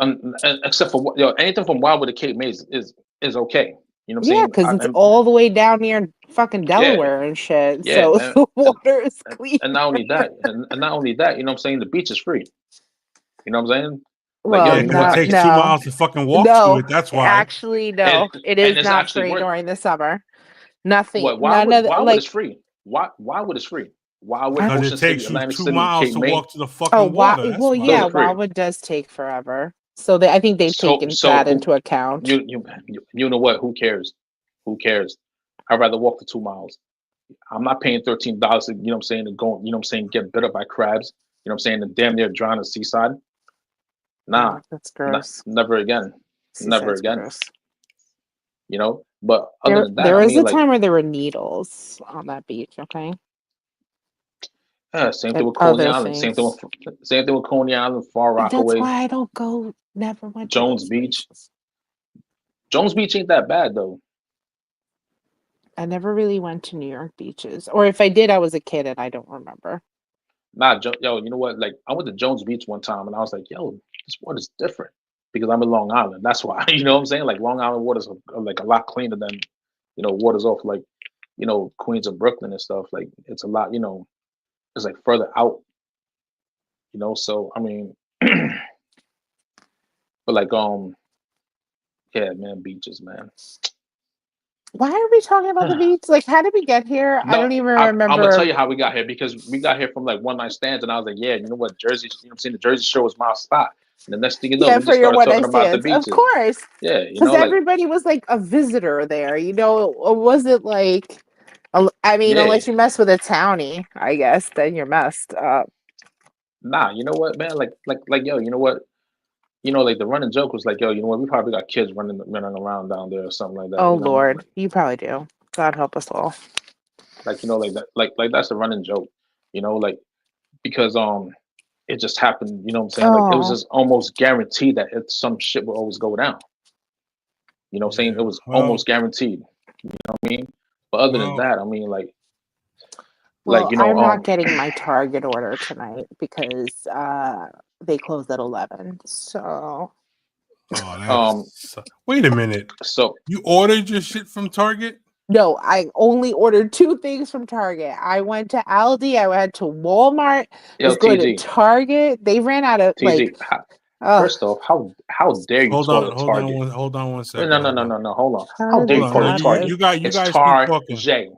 Except for what? Yo, anything from Wildwood to Cape May is okay. You know what I'm Yeah, saying? because it's all the way down near fucking Yeah, Delaware and shit. yeah, So man. the And, water is clean. and not only that, and not only that, you know what I'm saying? The beach is free. You know what I'm saying? Like, yo, Well, Yeah, you know because it what? no, takes no, 2 miles to fucking walk to no. it. That's why. Actually, And no. It and is it's not actually free worth. during the summer. Nothing. What? None of the, Wildwood is like. free. Wildwood is free. Wildwood, I, Because it Ocean City, takes you Atlantic two City, miles Cape to May, walk to the oh, fucking wow. water. That's Well, those yeah. are why. free. Wildwood does take forever. So I think they've So taken so that who into account. you know what? Who cares? Who cares? I'd rather walk the 2 miles. I'm not paying $13 to, you know what I'm saying, to go, you know what I'm saying, get bit up by crabs. You know what I'm saying, to damn near drown in the seaside. Nah, That's gross. never again. Never Seaside's again. gross. You know? But other There, than that, there I was mean a like time where there were needles on that beach. Okay, same thing and with Coney other Island. things. Same thing with Coney Island, Far That's Rockaway, why I don't go. Never went to Jones those Beach. places. Jones Beach ain't that bad though. I never really went to New York beaches, or if I did, I was a kid and I don't remember. Nah, yo, you know what? Like, I went to Jones Beach one time and I was like, yo, this water's different because I'm in Long Island. That's why, you know what I'm saying? Like, Long Island waters are like a lot cleaner than, you know, waters off like, you know, Queens and Brooklyn and stuff. Like, it's a lot, you know, it's like further out, you know. So, I mean, but like, yeah, man, beaches, man. Why are we talking about the beach? Like, how did we get here? I No, don't even I'm gonna tell remember. you how we got here because we got here from like one night stands, and I was like, yeah, you know what, Jersey, you know what I'm saying, the Jersey Shore was my spot. And the next thing you know, Yeah, we for just your started one talking night about the stands, of beaches. course, Yeah, you because know, like, everybody was like a visitor there. You know, or was it like? I mean, yeah, unless you mess with a townie, I guess, then you're messed up. nah, you know what, man, like, yo, you know what, you know, like the running joke was like, yo, you know what, we probably got kids running around down there or something like that, Oh you know, Lord, you probably do. God help us all. like you know, like that, like that's a running joke, you know, like because it just happened, you know what I'm saying, like it was Oh, just almost guaranteed that some shit would always go down. You know what I'm saying? It Yeah. was almost guaranteed. You know what I mean? But other than Well, that, I mean, like well, you know, I'm not getting my Target order tonight because they closed at 11. So Oh, Um, wait a minute. so You ordered your shit from Target? No, I only ordered 2 things from Target. I went to Aldi, I went to Walmart, yo, was going to TG, Target. They ran out of TG. like, oh, First off, how dare you call it Target? Hold on one No, second. no, no, no, no, no. Hold on. how How did dare Hold you it on. call No, it not Target? just? you It's guys keep talking. Target.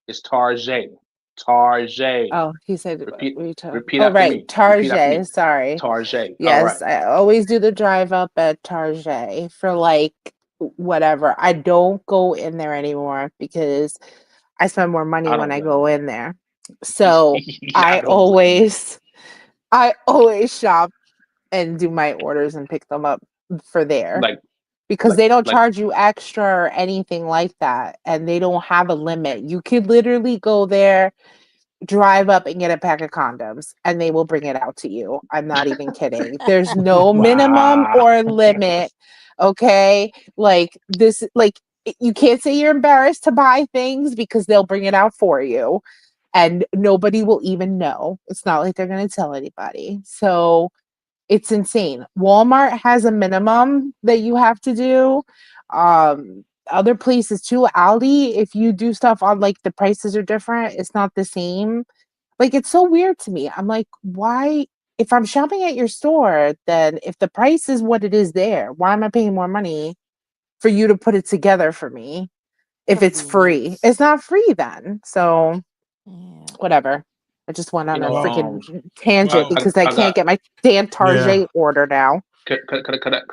It's Target. Target. Oh, he said, Repeat. we talk. Repeat Oh, after right, me. Repeat after me. Target. Sorry. Target. All right. Yes, I always do the drive up at Target for like whatever. I don't go in there anymore because I spend more money I when don't I blame go you. in there. So I I don't blame you. always shop and do my orders and pick them up for there Like, because they don't like. charge you extra or anything like that. And they don't have a limit. You could literally go there, drive up and get a pack of condoms and they will bring it out to you. I'm not even kidding. There's no minimum Wow. or limit. Okay. Like this, like you can't say you're embarrassed to buy things because they'll bring it out for you and nobody will even know. It's not like they're going to tell anybody. So it's insane. Walmart has a minimum that you have to do. Other places too. Aldi, if you do stuff on like the prices are different, it's not the same. Like it's so weird to me. I'm like, why? If I'm shopping at your store, then if the price is what it is there, why am I paying more money for you to put it together for me if it's free? Please. It's not free then. So Yeah. whatever. I just went You on a know, Well, freaking tangent well, because I I can't got. get my damn yeah. Target order now. Could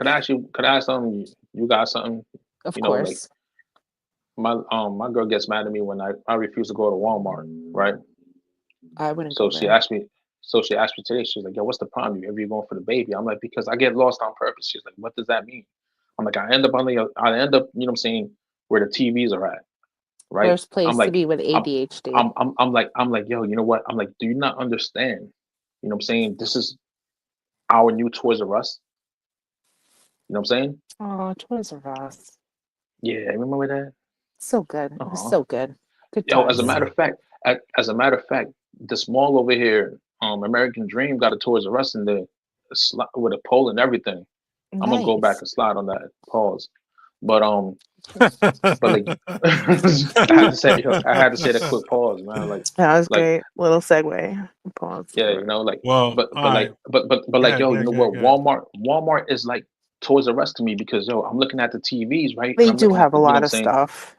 I ask you? Could I ask something? You got something? Of You know, like course, my girl gets mad at me when I refuse to go to Walmart, right? I wouldn't So go she there. asked me. So she asked me today. She was like, "Yo, what's the problem? You going for the baby?" I'm like, "Because I get lost on purpose." She's like, "What does that mean?" I'm like, I end up, you know what I'm saying, where the TVs are at, right? Worst I'm place to like, be with I'm, ADHD. I'm like, yo, you know what? I'm like, do you not understand? You know what I'm saying? This is our new Toys R Us. You know what I'm saying? Oh, Toys R Us. Yeah, remember that? So good. It was Uh-huh. so good. Good Yo, as a times. Yeah. matter of fact, as a matter of fact, this mall over here, American Dream got a Toys R Us in there, with a pole and everything. I'm gonna go back Nice. and slide on that. Pause. But like I had to say, yo, I had to say that quick pause, man. That was Like, great. Little segue. Pause yeah, for you it. know, like, Well, all but like, right. but like, yo, you know what? Go ahead. Walmart is like Toys R Us to me because yo, I'm looking at the TVs, right, and They I'm do looking at have a the, you know, lot what I'm of saying, stuff.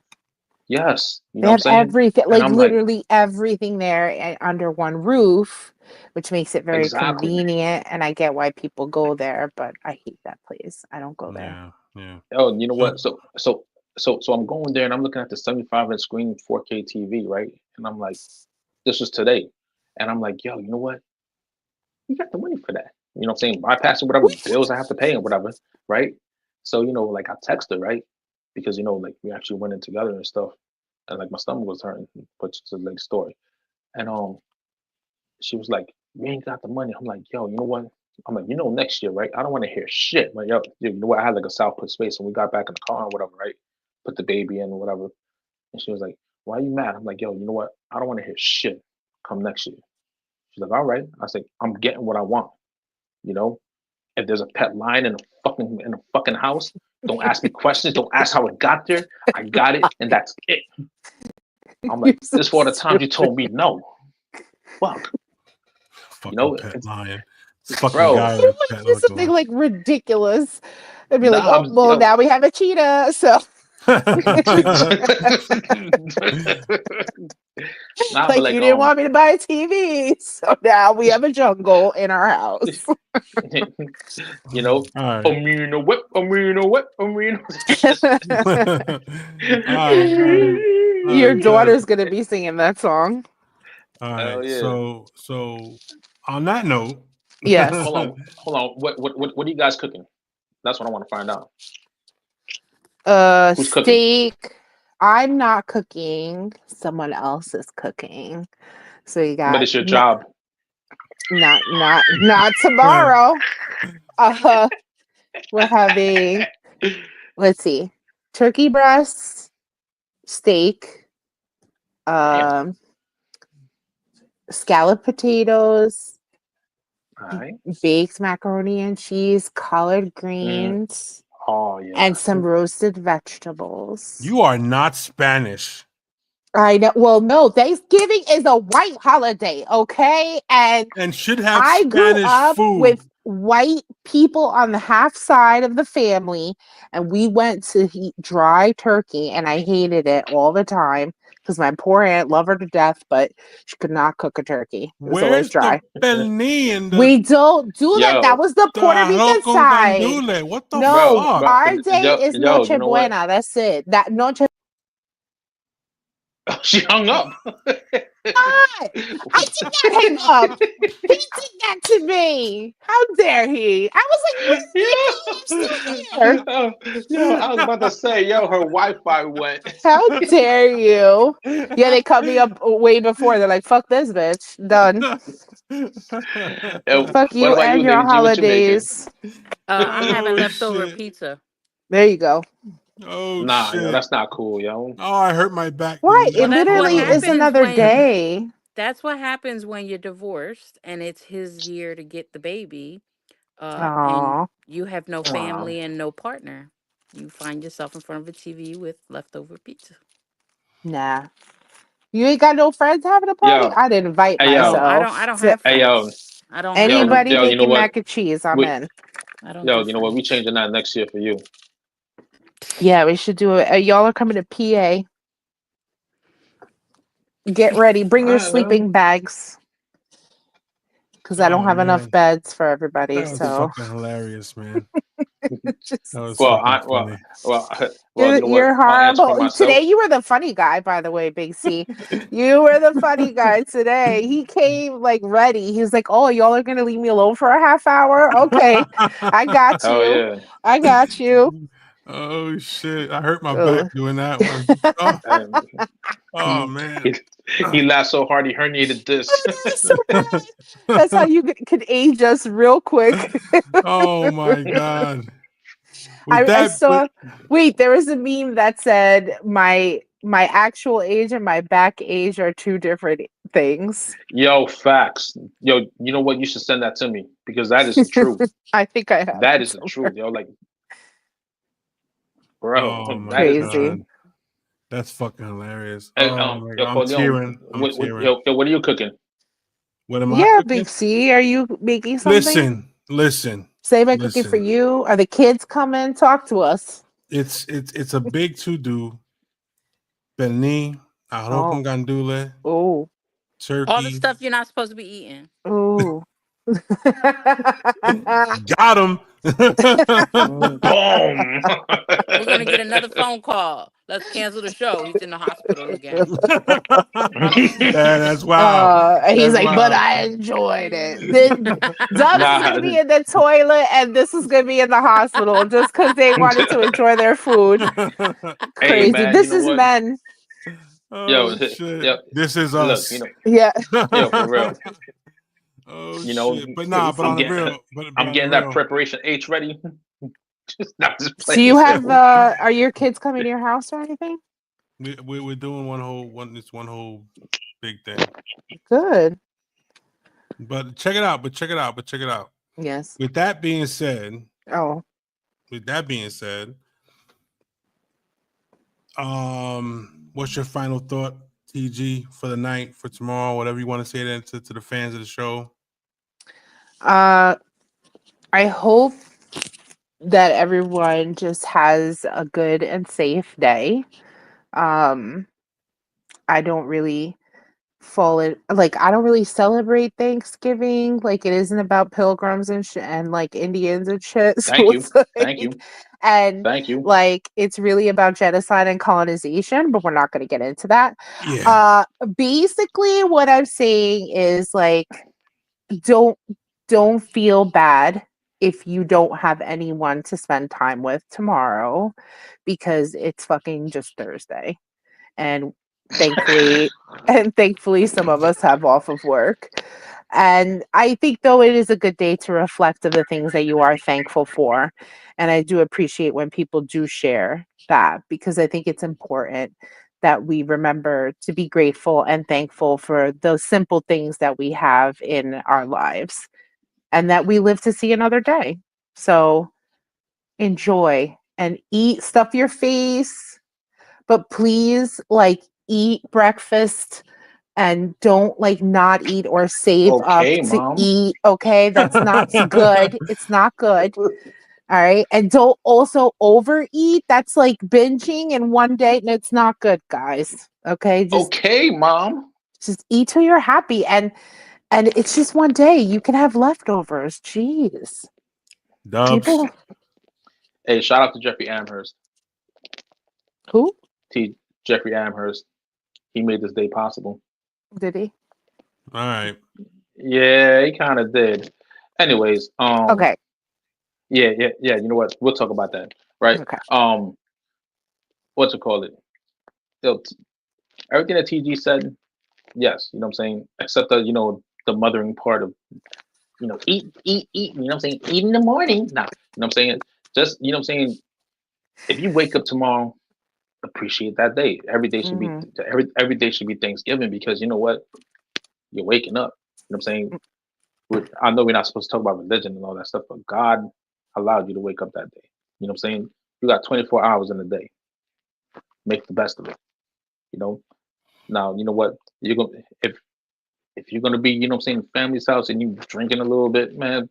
yes, you They know, what I'm have saying, everything, and like I'm like, literally everything there under one roof, which makes it very exactly. convenient. And I get why people go there, but I hate that place. I don't go there. Yeah. Yeah. Oh, you know So what? So I'm going there and I'm looking at the 75-inch screen 4K TV, right? And I'm like, this was today, and I'm like, yo, you know what? You got the money for that. You know what I'm saying? Bypassing whatever bills I have to pay and whatever, right? So, you know, like I text her, right? Because, you know, like we actually went in together and stuff. And like my stomach was hurting, but it's a late story. And she was like, "You ain't got the money." I'm like, yo, you know what? I'm like, you know, next year, right? I don't want to hear shit. Like, yo, you know what? I had like a South put space and we got back in the car and whatever, right? Put the baby in or whatever. And she was like, "Why are you mad?" I'm like, yo, you know what? I don't want to hear shit come next year. She's like, all right. I was like, I'm getting what I want, you know? If there's a pet lion in a fucking house, don't ask me questions. Don't ask how it got there. I got it, and that's it. I'm You're like, so this for all the times you stupid. told me no. Fuck, you fucking know, pet lion. This fucking bro. guy It with a would pet be like something like ridiculous. They'd be like, Nah, oh, I'm well, yo. now we have a cheetah. So, Nah, but like, like you didn't want me to buy a TV. So now we have a jungle in our house. you know, all right. amino. All right. All Your right, good. daughter's going to be singing that song. All Hell right. yeah. So on that note, Yes. Hold on. What are you guys cooking? That's what I want to find out. Who's cooking? Steak. I'm not cooking. Someone else is cooking. So you But got it's your job. not tomorrow. Uh, we're having, let's see, turkey breasts, steak, Damn. um, scalloped potatoes, right. baked macaroni and cheese, collard Mm. greens, Oh yeah. and some roasted vegetables. You are not Spanish. I know. Well, no, Thanksgiving is a white holiday, okay? And And should have I grew Spanish up food. with white people on the half side of the family, and we went to eat dry turkey, and I hated it all the time because my poor aunt loved her to death, but she could not cook a turkey. It was always Where's the dry. pernil and We don't do that. That Yo, was the the Puerto arroz Rican con side. gandule? What the No, fuck? our day is yo, Noche you know what? Buena. That's it. That Noche. She hung up. I did not hang up. He did that to me. How dare he? I was like, where did he go? I'm still here. Yo, I was about to say, yo, her Wi-Fi went. How dare you? Yeah, they cut me up way before. They're like, fuck this bitch. Done. Yo, Fuck what you about you, and your Lady G? What you making? holidays. I'm having Oh leftover shit. pizza. There you go. Oh Nah, yo, shit. that's not cool, yo. Oh, I hurt my back Why? doing It Well, that. that's Hold what literally is on. happens another when day. that's what happens when you're divorced and it's his year to get the baby, and Oh, you have no Wow. family and no partner. You find yourself in front of a TV with leftover pizza. nah. You ain't got no friends having a party? Yo, I'd invite hey Oh, yo, I myself don't to have hey yo, friends. I don't have yo, anybody yo. You know making what? mac and cheese. I'm We, in. I don't yo, do you know what? We friends. changing that next year for you. Yeah, we should do it. Y'all are coming to PA. Get ready. Bring All your right, man. sleeping bags because I don't Oh have enough man. beds for everybody. That was So fucking hilarious, man. just That was Well, fucking funny. well, you know what? you're I'll answer for horrible. myself. Today you were the funny guy, by the way, Big C. You were the funny guy today. He came like ready. He was like, "Oh, y'all are gonna leave me alone for a half hour? Okay, I got Hell you. yeah. I got you." Oh shit. I hurt my back Ugh. doing that one. Oh, And oh he man. he he laughed so hard he herniated this. That's so bad. That's how you could age us real quick. Oh my god. With I that, but saw. Wait, there was a meme that said my actual age and my back age are two different things. Yo, facts. Yo, you know what? You should send that to me because that is the truth. I think I have That it is the somewhere. truth. Yo, like, bro, oh my that is the Crazy. truth. god. That's fucking hilarious. Hey, Oh my yo, god. I'm Corleone, tearing. I'm tearing. what are you cooking? What am I Yeah, cooking? Big C, are you making something? Listen, Same I cooking for listen. you. Are the kids coming? Talk to us. It's a big to do. Pernil, arroz Oh, con gandule, oh, All the turkey. stuff you're not supposed to be eating. oh. Got him. Boom. We're gonna get another phone call. Let's cancel the show. He's in the hospital again. That's wild. He's That's like, but wild. I enjoyed it. Dubs is Nah, gonna be in the toilet, and this is gonna be in the hospital just because they wanted to enjoy their food. hey Crazy. man, you This know is what? men. Yo, Oh shit. yo, This is look, us. Yeah. yo, for real. Oh You know, shit. But nah, but I'm on the getting real, but I'm on the getting that real. preparation H ready. Just not just So playing you have yo. are your kids coming to your house or anything? We're doing one whole big thing. Good. But check it out, check it out. Yes. With that being said, Oh. with that being said, what's your final thought, TG, for the night, for tomorrow, whatever you want to say then to the fans of the show? I hope that everyone just has a good and safe day. Um, I don't really fall in like I don't really celebrate Thanksgiving. Like it isn't about pilgrims and shit and like Indians and shit. Thank So you. it's Thank like you. and Thank you. like it's really about genocide and colonization, but we're not gonna get into that. Yeah. Uh Basically what I'm saying is like don't don't feel bad if you don't have anyone to spend time with tomorrow because it's fucking just Thursday. And thankfully thankfully some of us have off of work. And I think though it is a good day to reflect of the things that you are thankful for. And I do appreciate when people do share that because I think it's important that we remember to be grateful and thankful for those simple things that we have in our lives. and that we live to see another day. So enjoy and eat, stuff your face, but please like eat breakfast and don't like not eat or save up Okay, to mom. eat. Okay, that's not good. It's not good. All right. And don't also overeat. That's like binging in one day. And it's not good, guys. Okay. Okay, mom. Just eat till you're happy. And it's just one day. You can have leftovers. Jeez. Dubs. People Hey, shout out to Jeffrey Amherst. who? Jeffrey Amherst. He made this day possible. Did he? All right. Yeah, he kind of did. Anyways, Okay. yeah. You know what? We'll talk about that, right? Okay. What's it called? They'll- Everything that TG said, yes. You know what I'm saying? Except the the mothering part of eat. You know what I'm saying? Eat in the morning. Nah, you know what I'm saying? Just what I'm saying. If you wake up tomorrow, appreciate that day. Every day should be Hmm. every day should be Thanksgiving because you know what? You're waking up. You know what I'm saying? I know we're not supposed to talk about religion and all that stuff, but God allowed you to wake up that day. You know what I'm saying? You got 24 hours in a day. Make the best of it. You know. Now you know what you're gonna if you're gonna be what I'm saying family's house and you drinking a little bit, man,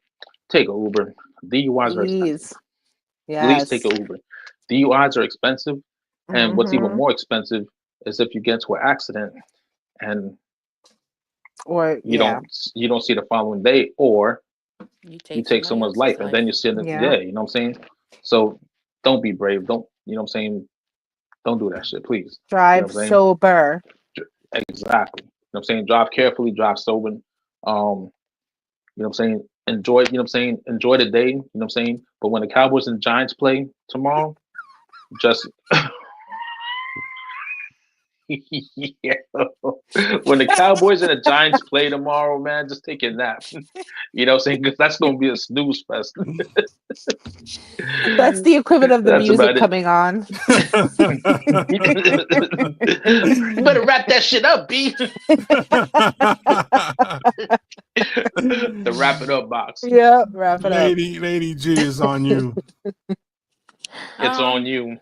take a Uber. DUIs are expensive. Please. Please take Yes. a Uber. DUIs are expensive, and what's even Hmm. more expensive is if you get into an accident and Or yeah. you don't see the following day, or You you take take somebody someone's else's life and then life. you're sitting Yeah. yeah, you know what I'm saying? So don't be brave. Don't what I'm saying? Don't do that shit, please. You know Drive what I'm saying? sober. Exactly. You know what I'm saying? Drive carefully, drive sober. You know what I'm saying? Enjoy, you know what I'm saying? Enjoy the day, you know what I'm saying? But when the Cowboys and Giants play tomorrow, just yeah. When the Cowboys and the Giants play tomorrow, man, just take a nap. You know what I'm saying? Because that's gonna be a snooze fest. That's the equivalent of the That's music about it. coming on. You better wrap that shit up, B. The wrap it up box. Yeah, wrap it up. Lady G is on you. It's on Um, you.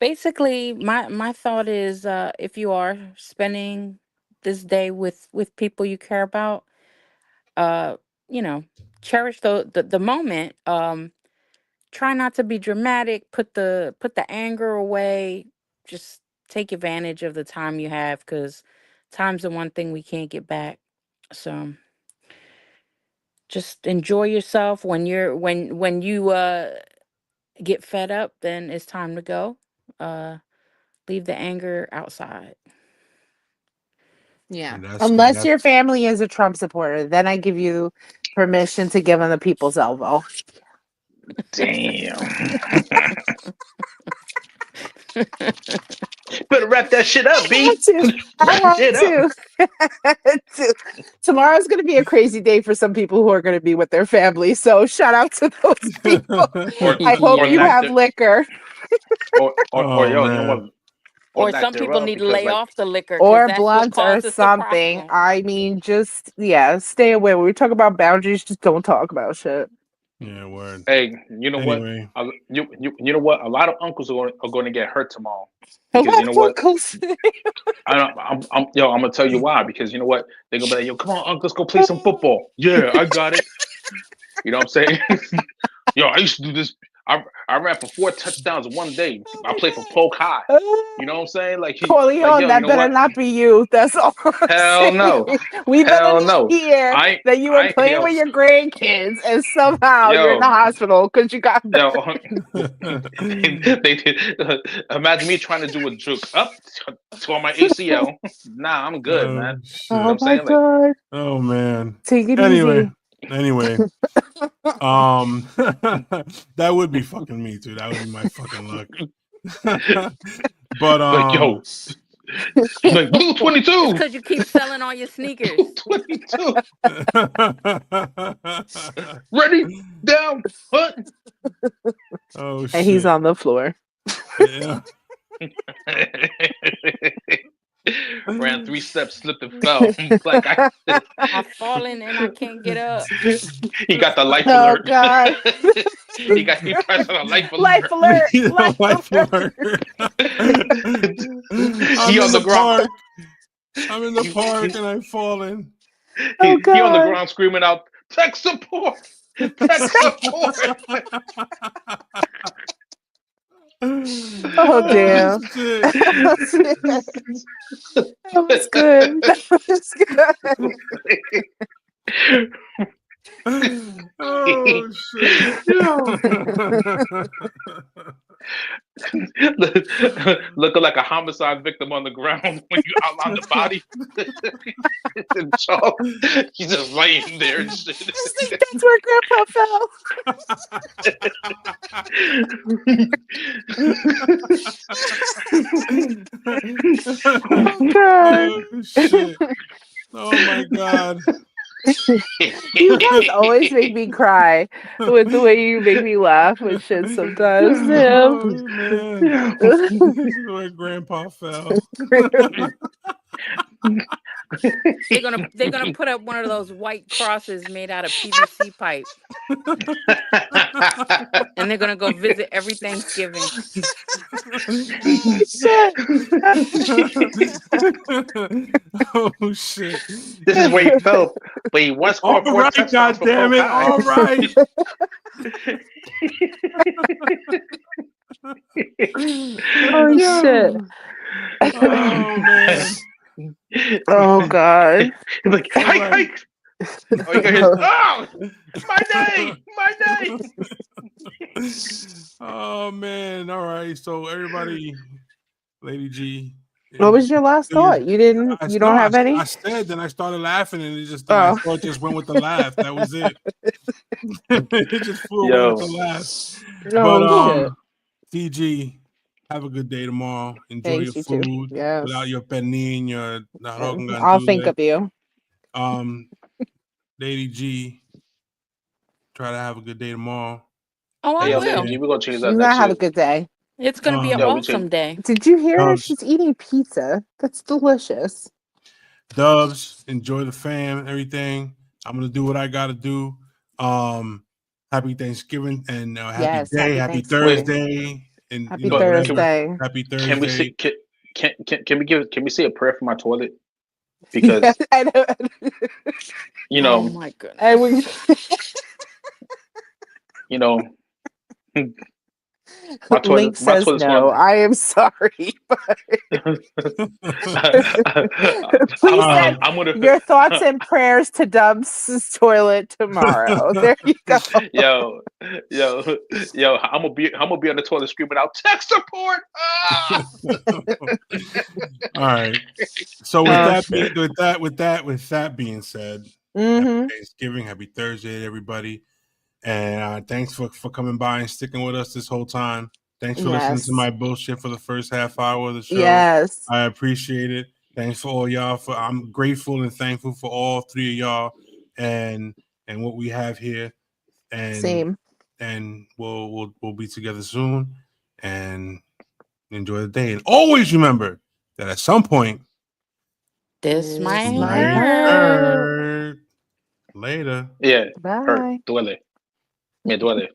Basically, my thought is, if you are spending this day with people you care about, uh, you know, cherish the moment. Try not to be dramatic. Put the anger away. Just take advantage of the time you have, because time's the one thing we can't get back. So just enjoy yourself. When you get fed up, then it's time to go. Uh, leave the anger outside. Yeah. And Unless that's your family is a Trump supporter, then I give you permission to give them the people's elbow. Damn. Better wrap that shit up, I B. had to. I Wrap had it up. to. Tomorrow's going to be a crazy day for some people who are going to be with their family. So shout out to those people. I hope Or you Yeah. pack have the liquor or oh yo, you know what? man. Or Or back some there people up need to because lay like off the liquor, because or that's what blunt or causes the something. problem. I mean, just, yeah, stay away. When we talk about boundaries, just don't talk about shit. Yeah, word. hey, you know what? Anyway. You know what? A lot of uncles are going to get hurt tomorrow A because lot you know of what? uncles. I'm gonna tell you why because you know what? They're gonna be like, yo, come on, uncle, let's go play some football. Yeah, I got it. You know what I'm saying? Yo, I used to do this. I ran for 4 touchdowns in one day. I played for Polk High. You know what I'm saying? Like Corleone, yo, you that know better what? not be you. That's all I'm Hell no, saying. We better hell not no. hear that you were playing Yo, with your grandkids and somehow you're in the yo, hospital because you got yo. They did. Imagine me trying to do a juke up to my ACL. Nah, I'm good, Oh man. You know what Oh I'm shit. my saying? Like, god. Oh man. Take it Anyway. easy. Anyway. That would be fucking me too. That would be my fucking luck. But like yo, like blue It's 22, because you keep selling all your sneakers. blue 22, ready, down, hunt. oh And he's shit. on the floor. Yeah. Ran 3 steps, slipped and fell. Black guy. I've fallen and I can't get up. He got the life Oh alert. God. he pressed on a life Life alert. alert. Life Life alert. alert. I'm He in on the the ground. park. I'm in the park and I've fallen. Oh He on the God. ground screaming out, "Tech support! Tech support!" Oh damn. Shit. That was good. That was good. Oh shit. Yo. Looking like a homicide victim on the ground when you outline the body. And chalk. He's just laying there and shit. I think that's where Grandpa fell. Oh God. Oh shit. Oh my god. You guys always make me cry with the way you make me laugh with shit sometimes, Tim. Oh man. This is where Grandpa fell. They're gonna put up one of those white crosses made out of PVC pipe, and they're gonna go visit every Thanksgiving. Oh, shit. Oh shit. This is where he fell, but he once All caught 4 right, touchdowns God for damn Polk it. High. All right. Oh shit. Oh man. Oh God. He's like, All hike, right. hike. Oh, you got his, oh, my day, my day. Oh man. All right. So everybody, Lady G. What was your last thought? You didn't. You don't have any. I said, then I started laughing, and Oh. my thought just went with the laugh. That was it. It just flew away Yo. with the laugh. Oh But CG, have a good day tomorrow. Enjoy Thanks, your you too. food Yes. without your penin, your I'll think of you. Lady G, try to have a good day tomorrow. Oh, I Hey, yo, will. Lady G, we're gonna change that You're gonna next have year. a good day. It's gonna be an Yo, we awesome change. day. Did you hear her? Dubs. She's eating pizza. That's delicious. Dubs, enjoy the fam, everything. I'm gonna do what I gotta do. Happy Thanksgiving and happy Yes, day, happy happy Thanksgiving. Thursday, and Happy whatever. Thursday. Happy Thursday. Can we see? Can we say a prayer for my toilet? Yeah, Because I know. you Oh know, my goodness. And we, you know, my Link toilet. My says toilet's no. one. I am sorry, but please send I'm gonna. your thoughts and prayers to Dubs' toilet tomorrow. There you go. Yo, I'm gonna be on the toilet screaming out tech support. Ah! All right. So with that being said, happy Thanksgiving, happy Thursday, everybody, and thanks for coming by and sticking with us this whole time. Thanks for listening to my bullshit for the first half hour of the show. Yes, I appreciate it. Thanks for all y'all. I'm grateful and thankful for all 3 of y'all and what we have here. And same. And we'll be together soon. And enjoy the day. And always remember that at some point, This might might hurt. hurt. Later. Yeah, Bye. hurt, duele, me duele.